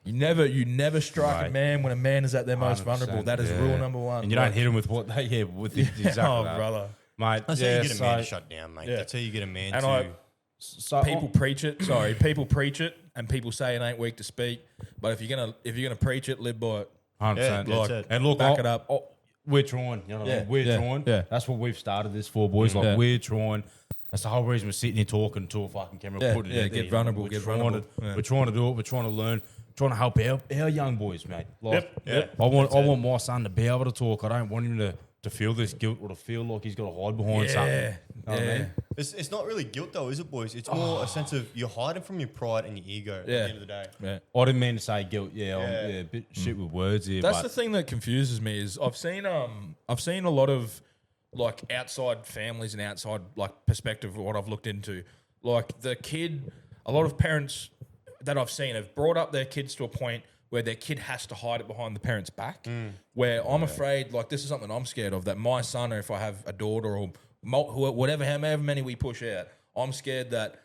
You never strike a man when a man is at their most 100%, vulnerable. That is rule number one. And you don't hit them with what they with exactly that. brother. Mate, That's how you get a man to shut down, mate. Yeah. That's how you get a man And to. People preach it. Sorry, people preach it, and people say it ain't weak to speak. But if you're gonna preach it, live by it. 100%. Yeah, that's it. And look, Back it up. We're trying. You know what I mean? We're trying. Yeah. That's what we've started this for, boys. Like, Yeah. we're trying. That's the whole reason we're sitting here talking to a fucking camera, Yeah, putting it yeah, out there, get vulnerable, We're get trying vulnerable. To, Yeah. We're trying to do it. We're trying to learn. Trying to help our young boys, mate. Like, Yep. I want my son to be able to talk. I don't want him to feel this guilt or to feel like he's got to hide behind something. You know what I mean? It's not really guilt though, is it, boys? It's more a sense of you're hiding from your pride and your ego at the end of the day. Yeah. I didn't mean to say guilt. Yeah, I'm a bit shit with words here. That's but the thing that confuses me is I've seen a lot of like outside families and outside like perspective of what I've looked into. Like the kid, a lot of parents that I've seen have brought up their kids to a point where their kid has to hide it behind the parent's back. Where I'm afraid, like this is something I'm scared of, that my son, or if I have a daughter or whatever, however many we push out, I'm scared that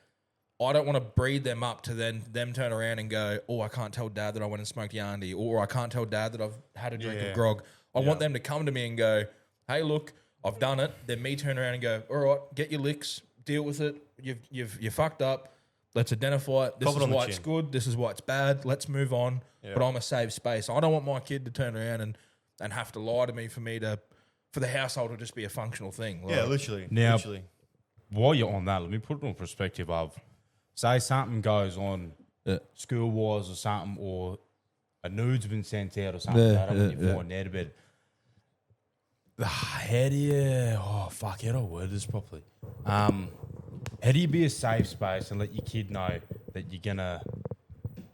I don't want to breed them up to then them turn around and go, oh, I can't tell dad that I went and smoked Yandy, or I can't tell dad that I've had a drink of grog. I want them to come to me and go, hey, look, I've done it. Then me turn around and go, all right, get your licks, deal with it. You've fucked up. Let's identify it. This is why it's good. This is why it's bad. Let's move on. Yeah. But I'm a safe space. I don't want my kid to turn around and have to lie to me for the household to just be a functional thing. Like, literally. Now, while you're on that, let me put it in perspective of, say something goes on school-wise or something, or a nude's been sent out or something like that when you're falling out of bed. How do you... Oh, fuck, how do I word this properly? How do you be a safe space and let your kid know that you're going to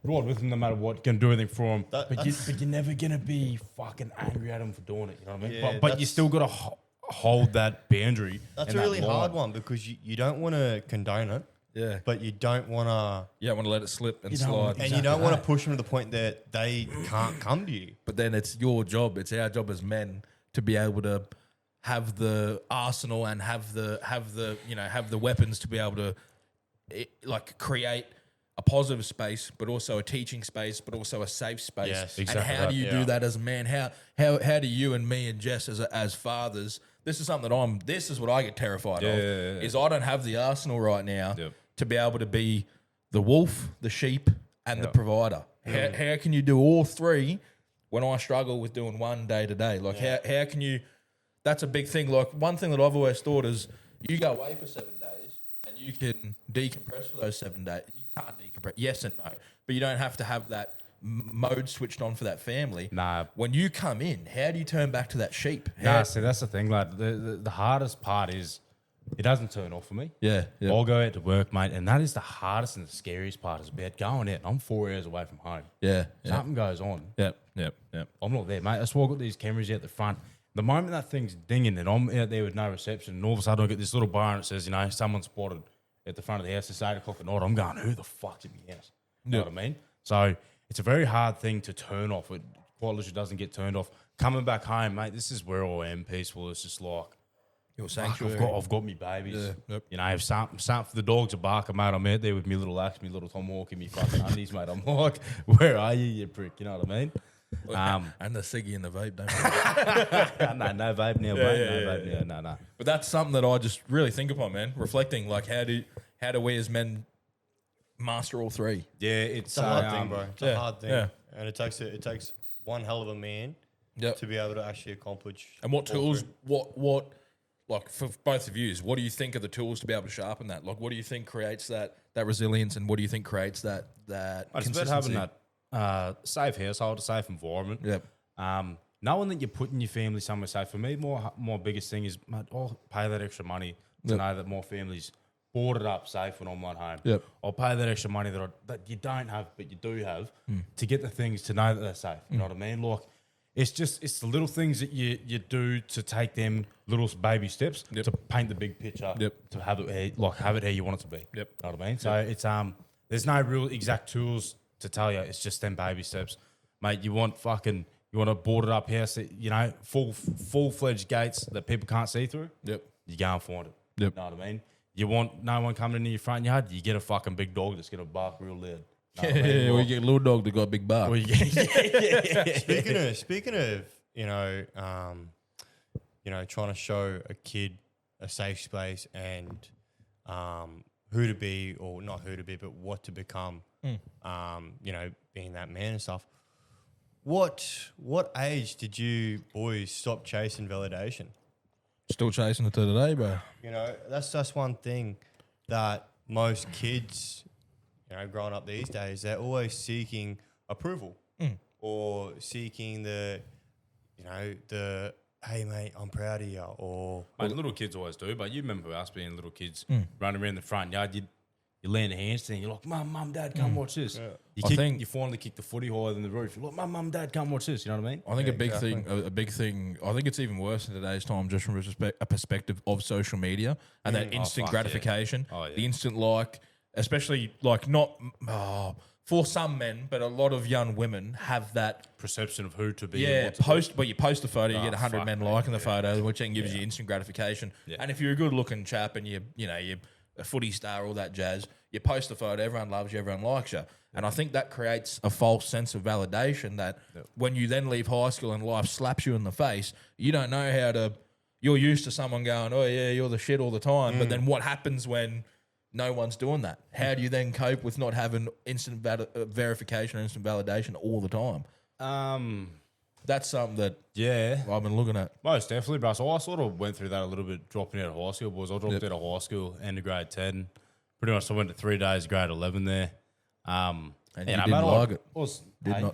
ride with them no matter what, going to do anything for them, but you're never going to be fucking angry at them for doing it, you know what I mean? Yeah, but you still got to hold that boundary. That's a really hard one because you don't want to condone it. Yeah. But you don't want to... You don't want to let it slip and slide. And you don't want to push them to the point that they can't come to you. But then it's your job. It's our job as men to be able to have the arsenal and have the weapons to be able to create a positive space, but also a teaching space, but also a safe space. Yes, exactly. And how do you do that as a man? How do you and me and Jess as fathers? This is something this is what I get terrified of. Is I don't have the arsenal right now to be able to be the wolf, the sheep, and the provider. How can you do all three when I struggle with doing one day to day? Like how can you? That's a big thing. Like one thing that I've always thought is you go away for 7 days and you can decompress for those 7 days. You can't decompress, yes and no, but you don't have to have that mode switched on for that family. Nah. When you come in, how do you turn back to that sheep? See, that's the thing. Like the hardest part is it doesn't turn off for me. Yeah. I'll go out to work, mate, and that is the hardest and the scariest part is about going out. I'm 4 hours away from home. Something goes on. Yep. I'm not there, mate. That's why I've got these cameras out the front. The moment that thing's dinging and I'm out there with no reception, and all of a sudden I get this little bar and it says, someone spotted at the front of the house. It's 8 o'clock at night. I'm going, who the fuck's in my house? You know what I mean? So it's a very hard thing to turn off. It quite literally doesn't get turned off. Coming back home, mate, this is where I am peaceful. It's just like, your sanctuary. I've got me babies. If something for the dogs are barking, mate, I'm out there with me little axe, me little tomahawk, and me fucking undies, mate. I'm like, where are you prick? You know what I mean? And the ciggy and the vape, don't forget. no vape now, mate. No. But that's something that I just really think upon, man. Reflecting, like, how do we as men master all three? Yeah, it's a hard thing, bro. It's a hard thing, and it takes one hell of a man to be able to actually accomplish. And what tools? What? Like for both of you, what do you think are the tools to be able to sharpen that? Like, what do you think creates that resilience, and what do you think creates that consistency? It's about having that safe household, a safe environment. Knowing that you're putting your family somewhere safe. For me, my biggest thing is, mate, I'll pay that extra money to know that my family's boarded up safe when I'm not home. I'll pay that extra money that you don't have, but you do have, to get the things to know that they're safe. You know what I mean? Like, it's the little things that you do to take them little baby steps to paint the big picture, to have it how you want it to be. You know what I mean? So it's there's no real exact tools to tell you. It's just them baby steps, mate. You want a boarded up house, full fledged gates that people can't see through. You go and find it. You know what I mean? You want no one coming into your front yard. You get a fucking big dog that's gonna bark real loud. Or you get a little dog that got a big bark. Speaking of, trying to show a kid a safe space and who to be, or not who to be, but what to become. Being that man and stuff. What age did you boys stop chasing validation? Still chasing it to today, bro. That's one thing that most kids, growing up these days, they're always seeking approval or seeking the hey, mate, I'm proud of you. Or Mate, little kids always do, but you remember us being little kids running around the front yard. You land a handstand, you're like, Mum, Dad, come watch this. Yeah. You finally kick the footy higher than the roof. You're like, Mum, Dad, come watch this. You know what I mean? I think a big thing. I think it's even worse in today's time, just from a perspective of social media and that instant gratification, the instant like, especially like not for some men, but a lot of young women have that Perception of who to be. you post a photo, you get 100 men liking the photo, which then gives you instant gratification. Yeah. And if you're a good looking chap and you're a footy star, all that jazz, you post a photo, everyone loves you, everyone likes you. And I think that creates a false sense of validation that when you then leave high school and life slaps you in the face, you don't know how to, you're used to someone going, oh yeah, you're the shit all the time. But then what happens when no one's doing that? How do you then cope with not having instant verification or instant validation all the time? That's something that I've been looking at. Most definitely, bro. So I sort of went through that a little bit dropping out of high school, boys. I dropped out of high school, end of grade 10. Pretty much I went to 3 days of grade 11 there. And you didn't like it.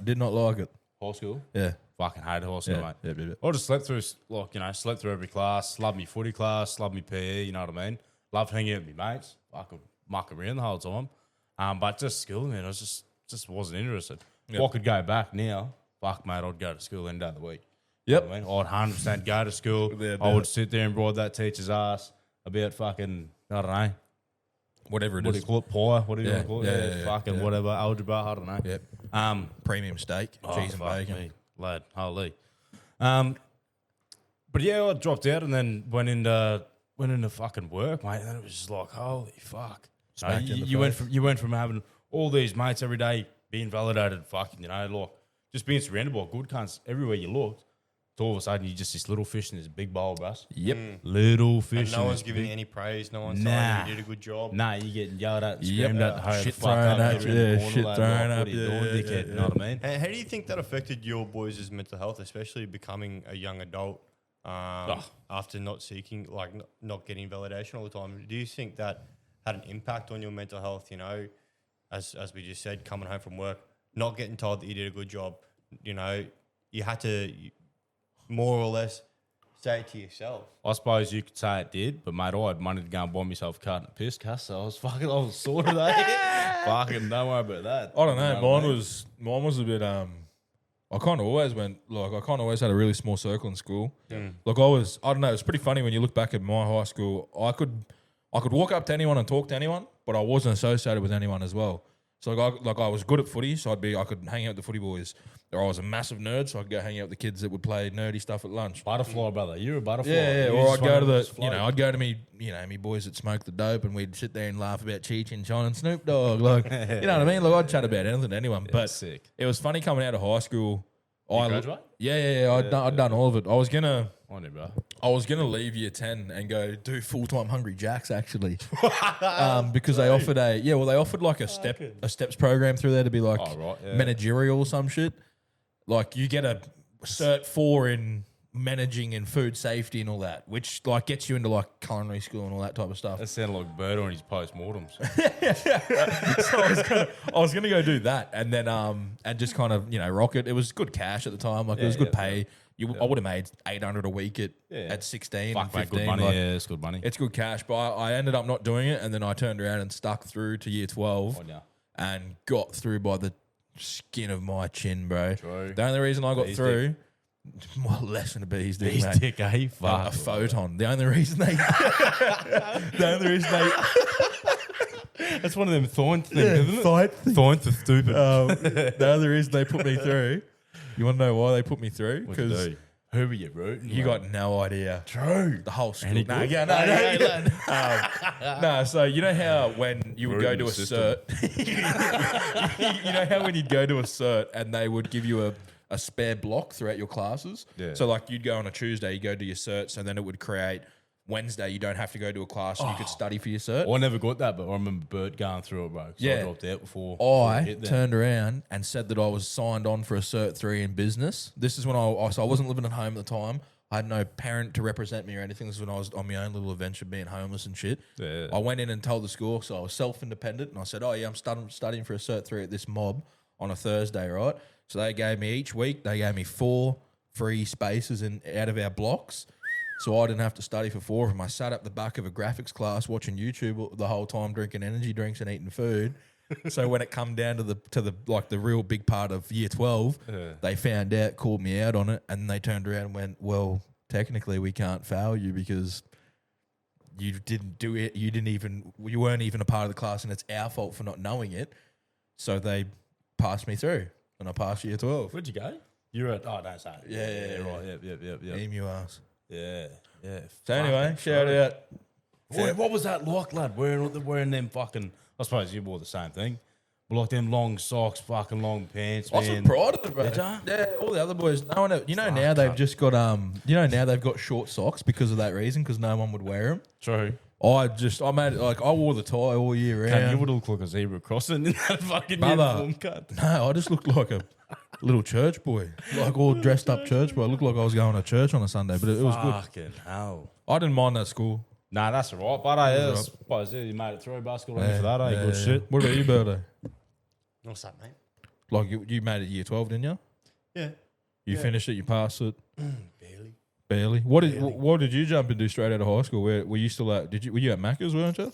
Did not like it. High school? Yeah. Fucking hated high school, mate. Yeah. I just slept through, slept through every class, loved me footy class, loved me PE, you know what I mean? Loved hanging out with my mates, fucking muck around the whole time. But just school, man, I just wasn't interested. If I could go back now, fuck, mate, I'd go to school any day of the week. Yep. You know what I mean? I'd 100% go to school. I would sit there and broad that teacher's ass about fucking, I don't know. Whatever it What do is. you call it? Pie? What do you want to call it? Yeah, fucking whatever. Algebra, I don't know. Yep. Premium steak, cheese and fuck bacon. me, lad, holy. But yeah, I dropped out and then went into fucking work, mate. And then it was just like, holy fuck. You went from having all these mates every day being validated, fucking, like just being surrounded by good cunts everywhere you looked. To all of a sudden, you're just this little fish in this big bowl, bruss. Yep. Little fish. And no one's giving you any praise. No one's telling you did a good job. Nah, you getting yelled at, screamed at, hey, shit fuck thrown up, at you're you, in the corner, shit lad, thrown like, up what are you you, doing, dickhead? You know what I mean? And how do you think that affected your boys' mental health, especially becoming a young adult after not seeking, like not getting validation all the time? Do you think that had an impact on your mental health? You know, as we just said, coming home from work, not getting told that you did a good job. You know, you had to more or less say it to yourself. I suppose you could say it did, but mate, I had money to go and buy myself a carton of piss, cuss, so I was sorted, eh? Fucking don't worry about that. I don't know. Mine was a bit. I kind of always had a really small circle in school. Like I don't know. It's pretty funny when you look back at my high school. I could walk up to anyone and talk to anyone, but I wasn't associated with anyone as well. So I was good at footy, so I could hang out with the footy boys. Or I was a massive nerd, so I'd go hang out with the kids that would play nerdy stuff at lunch. Butterfly, brother. You're a butterfly. Yeah. You Or just I'd go to wanna just float. I'd go to me boys that smoked the dope, and we'd sit there and laugh about Cheech and Chong and Snoop Dogg, like, you know what I mean? Like, I'd chat about anything to anyone. But sick. it was funny coming out of high school. You graduate? Yeah. I'd done all of it. I was gonna leave year 10 and go do full-time Hungry Jacks actually, because they offered like a steps program through there to be like managerial or some shit. Like you get a cert 4 in managing and food safety and all that, which like gets you into like culinary school and all that type of stuff. That sounded like Birdo on his post-mortems. So I was gonna go do that and then and just kind of rock it. It was good cash at the time. Like it was good pay. I would have made 800 a week at 16, Fuck, 15. mate, good money. Like, It's good money. it's good cash, but I ended up not doing it, and then I turned around and stuck through to year 12 and got through by the skin of my chin, bro. True. The only reason I got through, well, less than a bee's dick, He's mate. dick, eh? Fuck. A photon. The only reason they That's one of them thorn things, isn't it? Thorns are stupid. the only reason they put me through, you want to know why they put me through? Because who were you rooting? you got no idea. True. The whole school. Any good? No, so you know how when you would go to a cert, you know how when you'd go to a cert and they would give you a spare block throughout your classes? Yeah. So like you'd go on a Tuesday, you go do your certs, and then it would create Wednesday, you don't have to go to a class and you could study for your cert. I never got that, but I remember Bert going through it, bro. I Yeah. dropped out before. I turned around and said that I was signed on for a Cert 3 in business. This is when I wasn't living at home at the time. I had no parent to represent me or anything. This is when I was on my own little adventure being homeless and shit. Yeah. I went in and told the school, so I was self-independent, and I said, oh yeah, I'm studying for a Cert 3 at this mob on a Thursday, right? So they gave me each week, they gave me 4 free spaces out of our blocks. So I didn't have to study for 4 of them. I sat up the back of a graphics class watching YouTube the whole time, drinking energy drinks and eating food. So when it come down to the real big part of year 12, they found out, called me out on it, and they turned around and went, well, technically we can't fail you because you didn't do it. You weren't even a part of the class, and it's our fault for not knowing it. So they passed me through, and I passed year 12. Where'd you go? You were at, don't say it. Yeah, right. Yep. Emu ass. Yeah. So anyway, shout out. Boy, what was that like, lad? Wearing them fucking, I suppose you wore the same thing. But like them long socks, fucking long pants, I was proud of it, bro. Did ya? Yeah, all the other boys. No one, now they've just got now they've got short socks because of that reason, because no one would wear them. True. I wore the tie all year round. You would look like a zebra crossing in that fucking Brother, uniform cut. No, I just looked like a little church boy, like all dressed up church boy. I looked like I was going to church on a Sunday, but it was good. Fucking hell. I didn't mind that school. Nah, that's all right. But I suppose you made it through basketball for that. Good shit. What about you, Birdo? What's that, mate? Like you made it year 12, didn't you? Yeah. You finished it. You passed it. Barely. What did you jump into straight out of high school? Were you still at? Were you at Macca's, weren't you?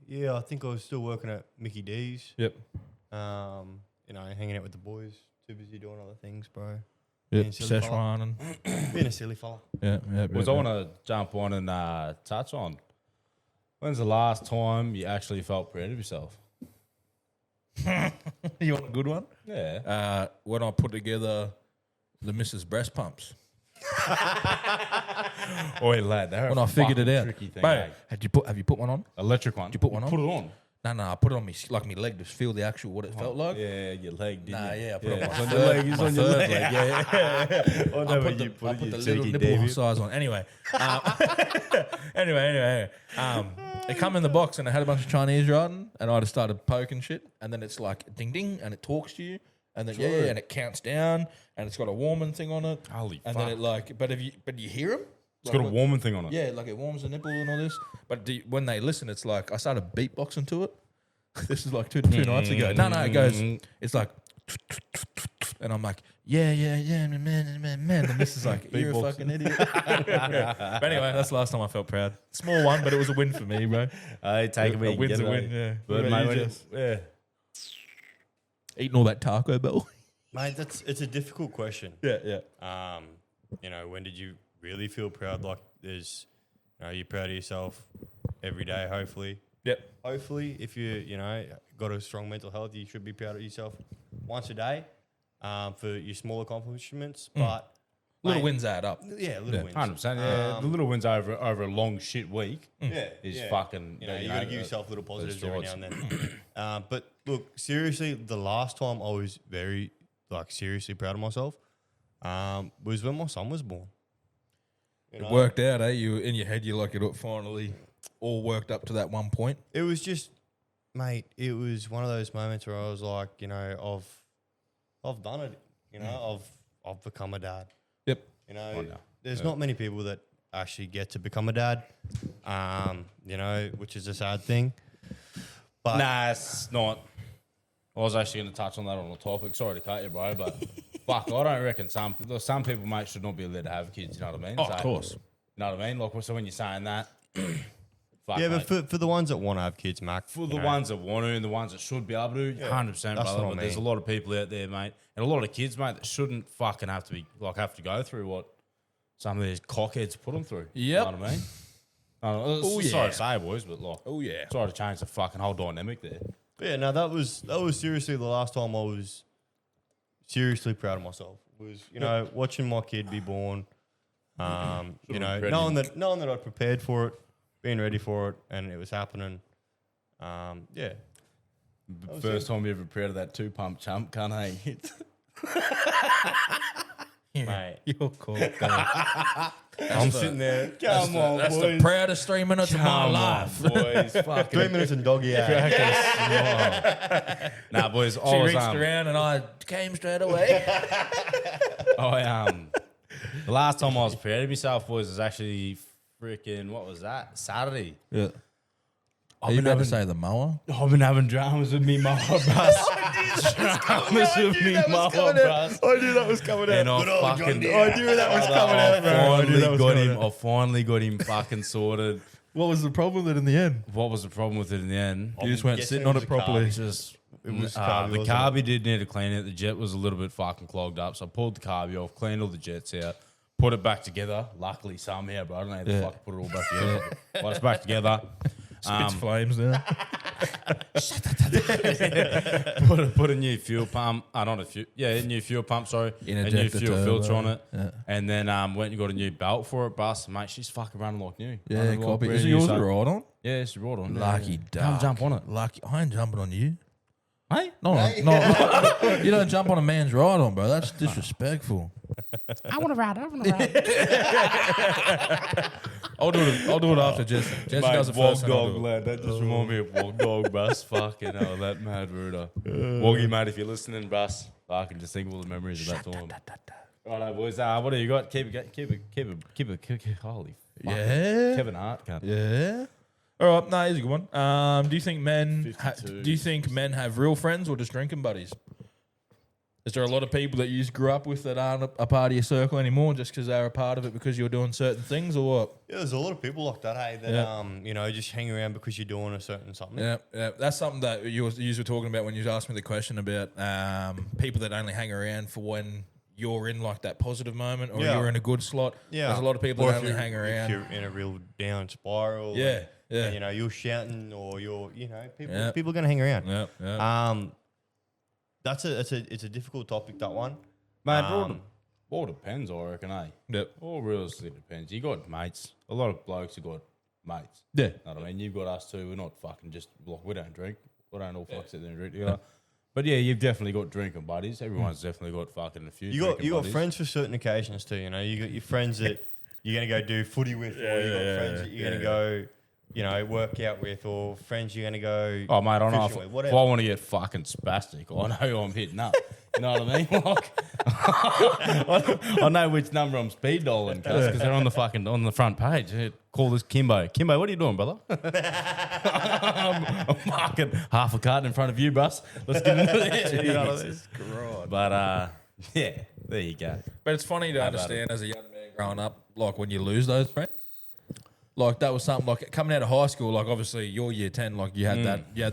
Yeah. I think I was still working at Mickey D's. Yep. Hanging out with the boys. Too busy doing other things, bro. Yep. Being a silly fella. Szechuan and Being a silly fella. yeah. I want to jump on and touch on. When's the last time you actually felt proud of yourself? You want a good one? Yeah. When I put together the Mrs. Breast Pumps. Oi, lad. When I figured it out. Thing, Bro, have you put one on? Electric one. Did you put one on? Put it on. No, I put it on me, like my leg to feel the actual, what it felt like. Yeah, your leg, didn't you? Yeah, I put it on my It's third, on your leg. It's my on your third leg. Yeah. I know when you put I it, put you the little cheeky nipple David. size on. Anyway, anyway, it come in the box and it had a bunch of Chinese writing, and I just started poking shit, and then it's like ding ding, and it talks to you, and then and it counts down, and it's got a warming thing on it. Holy and fuck. then it like, but you hear them? It's got a warming thing on it. Yeah, like it warms the nipple and all this. But when they listen, it's like I started beatboxing to it. This is like two nights ago. No, it goes. It's like, and I'm like, yeah, man. And this is like, you're a fucking idiot. But anyway, that's the last time I felt proud. Small one, but it was a win for me, bro. Take A win's a win. Yeah. But What about mate, you, Jess? yeah. Eating all that Taco Bell. Mate, it's a difficult question. Yeah. When did you really feel proud? Like you're proud of yourself every day, hopefully. Yep. Hopefully, if you got a strong mental health, you should be proud of yourself once a day for your small accomplishments. But Little wins add up. yeah, little wins. 100%. Yeah, the little wins over a long shit week is fucking. You got to give yourself little positives every now thoughts. and then. But look, seriously, the last time I was very seriously proud of myself was when my son was born. It worked out, eh? You in your head, you're like, it finally all worked up to that one point. It was just, mate. It was one of those moments where I was like, I've done it. I've become a dad. Yep. There's not many people that actually get to become a dad. Which is a sad thing. But Nah, it's not. I was actually going to touch on that on the topic. Sorry to cut you, bro, but fuck, I don't reckon some people, mate, should not be allowed to have kids. You know what I mean? Oh, of course. You know what I mean? Like, so when you're saying that, fuck, yeah, mate. but for the ones that want to have kids, Mac, For the ones that want to and the ones that should be able to, 100%, that's brother. what I But there's a mean. lot of people out there, mate, and a lot of kids, mate, that shouldn't fucking have to go through what some of these cockheads put them through. Yep. You know what I mean? Oh, Sorry yeah. to say, boys, but like, Oh, yeah. sorry to change the fucking whole dynamic there. yeah, no, that was seriously the last time I was seriously proud of myself. Was watching my kid be born, knowing that I'd prepared for it, being ready for it, and it was happening. First time you ever proud of that 2-pump chump, can't I? Mate. You're cool. I'm sitting there. Come on, That's boys. the proudest 3 minutes of my life. boys. Fucking 3 minutes and doggy out. nah, boys. She I was, reached around and I came straight away. The last time I was proud of myself, boys, was actually freaking, what was that? Saturday. Yeah. Are you about to say the mower? I've been having dramas with me mower bus. Dramas with me mower bus. I knew that was coming out. And I knew that was coming out, bro. I finally got him fucking sorted. What was the problem with it in the end? What was the problem with it in the end? You just weren't sitting on it properly. It's just It was the carby, wasn't carby did need to clean it. The jet was a little bit fucking clogged up, so I pulled the carby off, cleaned all the jets out, put it back together. Luckily, somehow, but I don't know how the fuck to put it all back together. But it's back together. Spits flames now. Put a new fuel pump. A new fuel pump. Sorry, a new Injector fuel turbo. filter on it, Yeah. and then went and got a new belt for it. Bus, mate, she's fucking running like new. Yeah, Running like copy. brand Is it new, yours so- to ride on? Yeah, she rode on. Lucky yeah. duck. Come jump on it. Lucky. I ain't jumping on you. Hey, No, you don't jump on a man's ride on, bro. That's disrespectful. I want to ride. I'll do it after Jesse. Jesse does it first. And I'll do it. lad. That just reminded me of Wog Dog, Bus. Fucking hell, that mad ruder. Woggy, mate, if you're listening, Bus, I can just think of all the memories of that time. Righto, boys. What do you got? Keep it. Holy fuck. Yeah. Kevin Hart, cunt. Yeah. All right, no, here's a good one. Do you think men? 52. Do you think men have real friends or just drinking buddies? Is there a lot of people that you grew up with that aren't a part of your circle anymore, just because they're a part of it because you're doing certain things, or what? Yeah, there's a lot of people like that, hey, that just hang around because you're doing a certain something. Yeah, that's something that you were talking about when you asked me the question about people that only hang around for when you're in like that positive moment or you're in a good slot. Yeah. There's a lot of people Or that if only you're- hang around. If you're in a real down spiral. Yeah, yeah. And, you're shouting or you're, people Yeah. people are going to hang around. Yeah, yeah. It's a difficult topic, that one. Mate, all depends, I reckon, eh? Yep. All realistically depends. You got mates. A lot of blokes have got mates. Yeah. Know what I mean? You've got us too. We're not fucking just, like, we don't drink. We don't all fuck sit there and drink together. But yeah, you've definitely got drinking buddies. Everyone's definitely got fucking a few. You got buddies. friends for certain occasions too. You got your friends that you're going to go do footy with, or you got friends that you're going to go, work out with, or friends you're going to go. Oh, mate, I don't know fishing with, if whatever. I want to get fucking spastic, I know who I'm hitting up. You know what I mean? Like, I know which number I'm speed dialing because they're on the front page. Call this Kimbo. Kimbo, what are you doing, brother? I'm marking half a carton in front of you, Bus. Let's get into this. You know what I mean? But yeah, there you go. But it's funny to understand as a young man growing up, like when you lose those friends. Like that was something like coming out of high school. Like obviously you're year 10. Like you had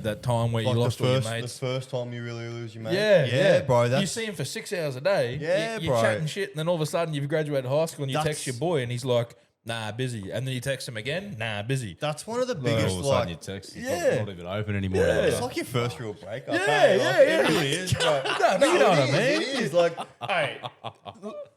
that time where Like you lost all your the mates. first time you really lose your mate. Yeah, bro. You see him for 6 hours a day. Yeah, you're bro. chatting shit, and then all of a sudden you've graduated high school and you That's- text your boy, and he's like, "Nah, busy." And then you text him again, "Nah, busy." That's one of the All biggest of a sudden, your like. text is Yeah. not even open anymore. It's like your first real breakup. Yeah, hey? yeah, Like, yeah. It really is, bro. No, but you know what I mean. It is like. Hey,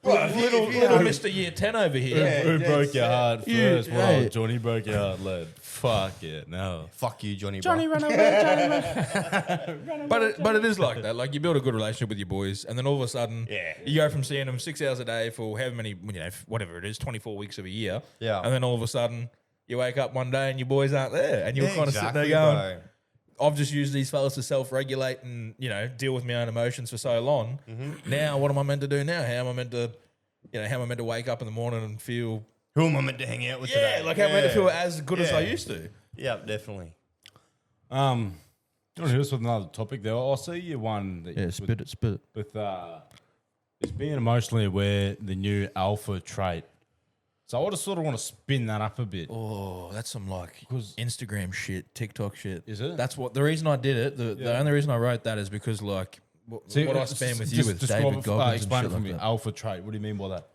Little little Mr. Year 10 over here. Yeah. Who broke your heart first? Well, hey. Johnny broke your heart, lad. Fuck it, no. Fuck you, Johnny. Johnny, bro. run away, Johnny. But it is like that. Like you build a good relationship with your boys, and then all of a sudden, Yeah. you go from seeing them 6 hours a day for however many, whatever it is, 24 weeks of a year. Yeah. And then all of a sudden, you wake up one day and your boys aren't there, and you're Yeah, kind of sitting there exactly, going, bro. I've just used these fellas to self-regulate and deal with my own emotions for so long. Now, what am I meant to do now? How am I meant to wake up in the morning and feel? Who am I meant to hang out with today? Like how am I meant to Yeah. feel as good as I Yeah. used to? Yeah, definitely. You want to hit us with another topic there? I'll see you one. That Yeah, spit it. With is being emotionally aware the new alpha trait. So I just sort of want to spin that up a bit. Oh, that's some like 'Cause- Instagram shit, TikTok shit. Is it? That's what the reason I did it. The only reason I wrote that is because like what I spam with you with describe David it, Goggins and explain shit it for like me. that. Alpha trait. What do you mean by that?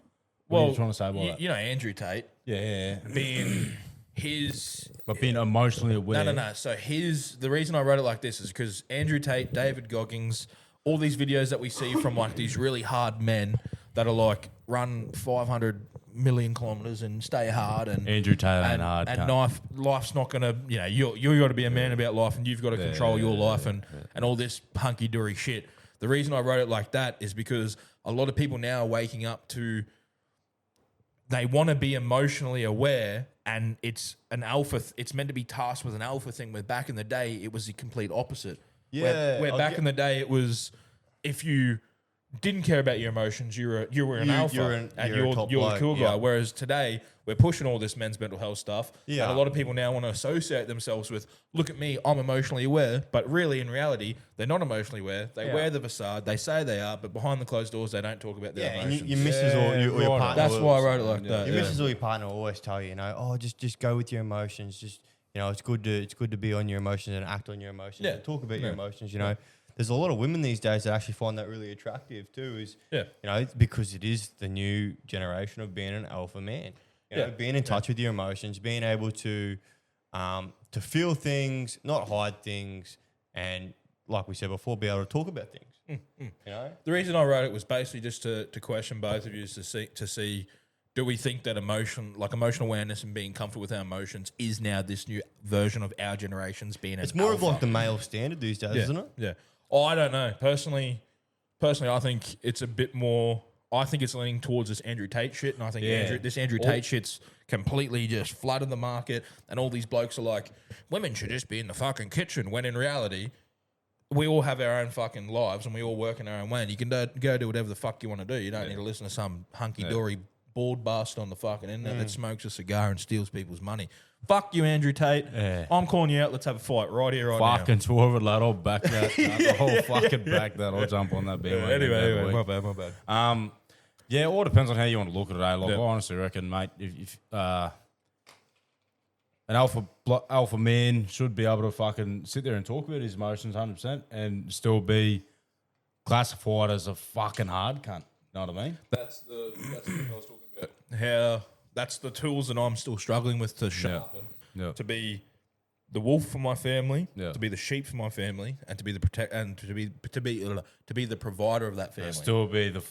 What are you trying to say by that? You know Andrew Tate Yeah. being his. But being emotionally aware. No. So the reason I wrote it like this is because Andrew Tate, David Goggins, all these videos that we see from like these really hard men that are like run 500 million kilometers and stay hard and Andrew Taylor and hard. and cunt. life's not gonna you got to be a man about life and you've got to control your life and all this hunky dory shit. The reason I wrote it like that is because a lot of people now are waking up to they want to be emotionally aware and it's an alpha. It's meant to be tasked with an alpha thing. Where back in the day it was the complete opposite. Yeah, where I'll back get- in the day it was if you didn't care about your emotions. You were an alpha, and you're a cool guy. Yeah. Whereas today we're pushing all this men's mental health stuff, and a lot of people now want to associate themselves with, look at me, I'm emotionally aware, but really in reality they're not emotionally aware. They wear the facade, they say they are, but behind the closed doors they don't talk about their emotions. And your missus or your partner. That's why I wrote it like that. Your missus or your partner will always tell you, just go with your emotions. Just it's good to be on your emotions and act on your emotions. And talk about your emotions. There's a lot of women these days that actually find that really attractive too. Because it is the new generation of being an alpha man. Being in touch with your emotions, being able to feel things, not hide things, and like we said before, be able to talk about things. The reason I wrote it was basically just to question both of you, is to see. Do we think that emotional awareness and being comfortable with our emotions is now this new version of our generation's being? It's more of like the male standard these days, isn't it? Yeah. Oh, I don't know. Personally, I think it's a bit more. I think it's leaning towards this Andrew Tate shit, and I think Andrew Tate shit's completely just flooded the market, and all these blokes are like, women should just be in the fucking kitchen, when in reality, we all have our own fucking lives, and we all work in our own way, and you can go do whatever the fuck you want to do. You don't need to listen to some hunky-dory bald bastard on the fucking internet that smokes a cigar and steals people's money. Fuck you, Andrew Tate. Yeah. I'm calling you out. Let's have a fight right here, right now. Fucking swerve it, lad. I'll back that. The whole fucking back that. I'll jump on that bandwagon. Anyway, my bad. Yeah, it all depends on how you want to look at it. I honestly reckon, mate, if an alpha man should be able to fucking sit there and talk about his emotions 100% and still be classified as a fucking hard cunt. Know what I mean? That's the thing I was talking about. How that's the tools that I'm still struggling with to sharpen. To be the wolf for my family, to be the sheep for my family, and to be the provider of that family. Still be the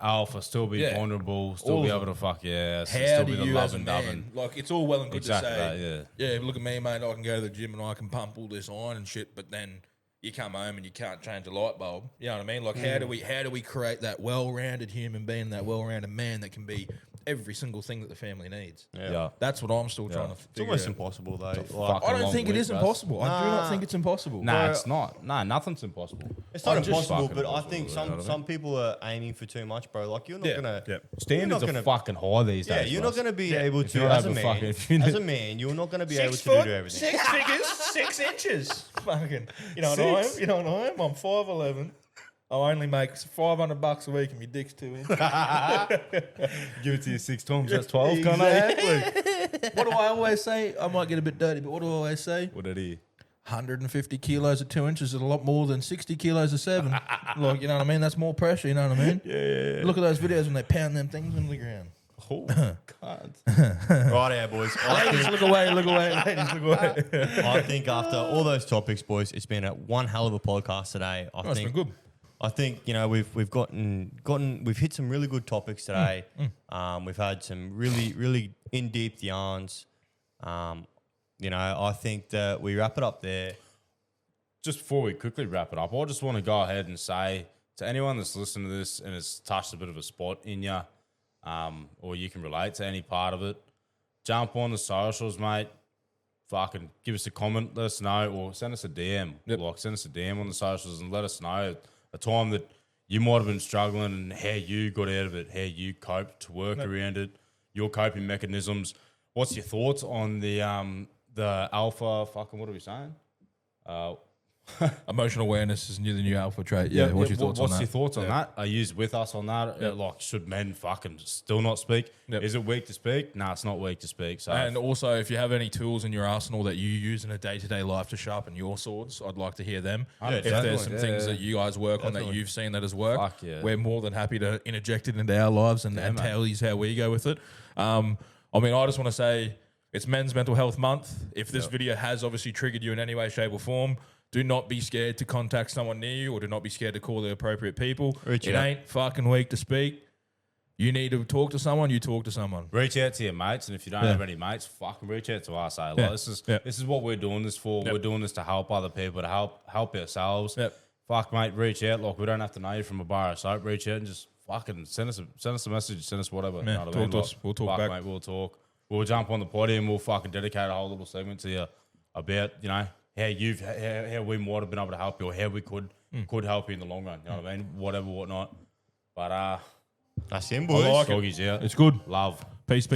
alpha, still be vulnerable, still be able to how still do be the you love as a and man, dubbing. like it's all well and good to say, that, look at me, mate, I can go to the gym and I can pump all this iron and shit, but then you come home and you can't change a light bulb. You know what I mean? Like how do we create that well-rounded human being, that well-rounded man that can be every single thing that the family needs? Yeah. That's what I'm still trying to figure It's almost out. impossible though. I don't think it is impossible. I do not think it's impossible. Nah, it's not. Nah, nothing's impossible. It's not impossible, but I think some people are aiming for too much, bro. Like you're not gonna standards are fucking high these days. Yeah, you're not gonna be able to as a man. You're not gonna be able to do everything. 6 figures, 6 inches. Fucking, you know what I am? You know what I am? I'm 5'11". I only make $500 a week and my dick's 2 inches. Give it to you 6 times, that's 12, can't Exactly. What do I always say? I might get a bit dirty, but what do I always say? What did he? 150 kilos at 2 inches is a lot more than 60 kilos at 7. Like, you know what I mean? That's more pressure, you know what I mean? Yeah. Look at those videos when they pound them things into the ground. Oh, God. Right out, boys. Ladies, look away. Ladies, look away. I think after all those topics, boys, it's been one hell of a podcast today. It's been good. I think we've hit some really good topics today. We've had some really in-depth yarns. I think that we wrap it up there. Just before we quickly wrap it up, I just want to go ahead and say to anyone that's listening to this and has touched a bit of a spot in you, or you can relate to any part of it, jump on the socials, mate. Fucking give us a comment, let us know, or send us a DM. Send us a DM on the socials and let us know a time that you might have been struggling and how you got out of it, how you coped to work around it, your coping mechanisms. What's your thoughts on the alpha? Fucking what are we saying? Emotional awareness is the new alpha trait. Yeah. What's your thoughts on that? What's your thoughts on that? Are you with us on that? Like, should men fucking still not speak? Is it weak to speak? Nah, it's not weak to speak. So, and also, if you have any tools in your arsenal that you use in a day-to-day life to sharpen your swords, I'd like to hear them. If there's some things that you guys work on that you've seen that has worked, we're more than happy to interject it into our lives and tell you how we go with it. I just want to say it's Men's Mental Health Month. If this video has obviously triggered you in any way, shape, or form, do not be scared to contact someone near you, or do not be scared to call the appropriate people. It ain't fucking weak to speak. You need to talk to someone, you talk to someone. Reach out to your mates, and if you don't have any mates, fucking reach out to us. This is what we're doing this for. We're doing this to help other people, to help ourselves. Fuck, mate, reach out. Like, we don't have to know you from a bar of soap. Reach out and just fucking send us a message, send us whatever. You know what I mean? To us. We'll talk back. Mate, we'll talk. We'll jump on the potty and we'll fucking dedicate a whole little segment to you about, how we might have been able to help you, or how we could could help you in the long run. You know what I mean? Whatever, whatnot. But That's him, I boys. like it. Doggies out. It's good. Love. Peace.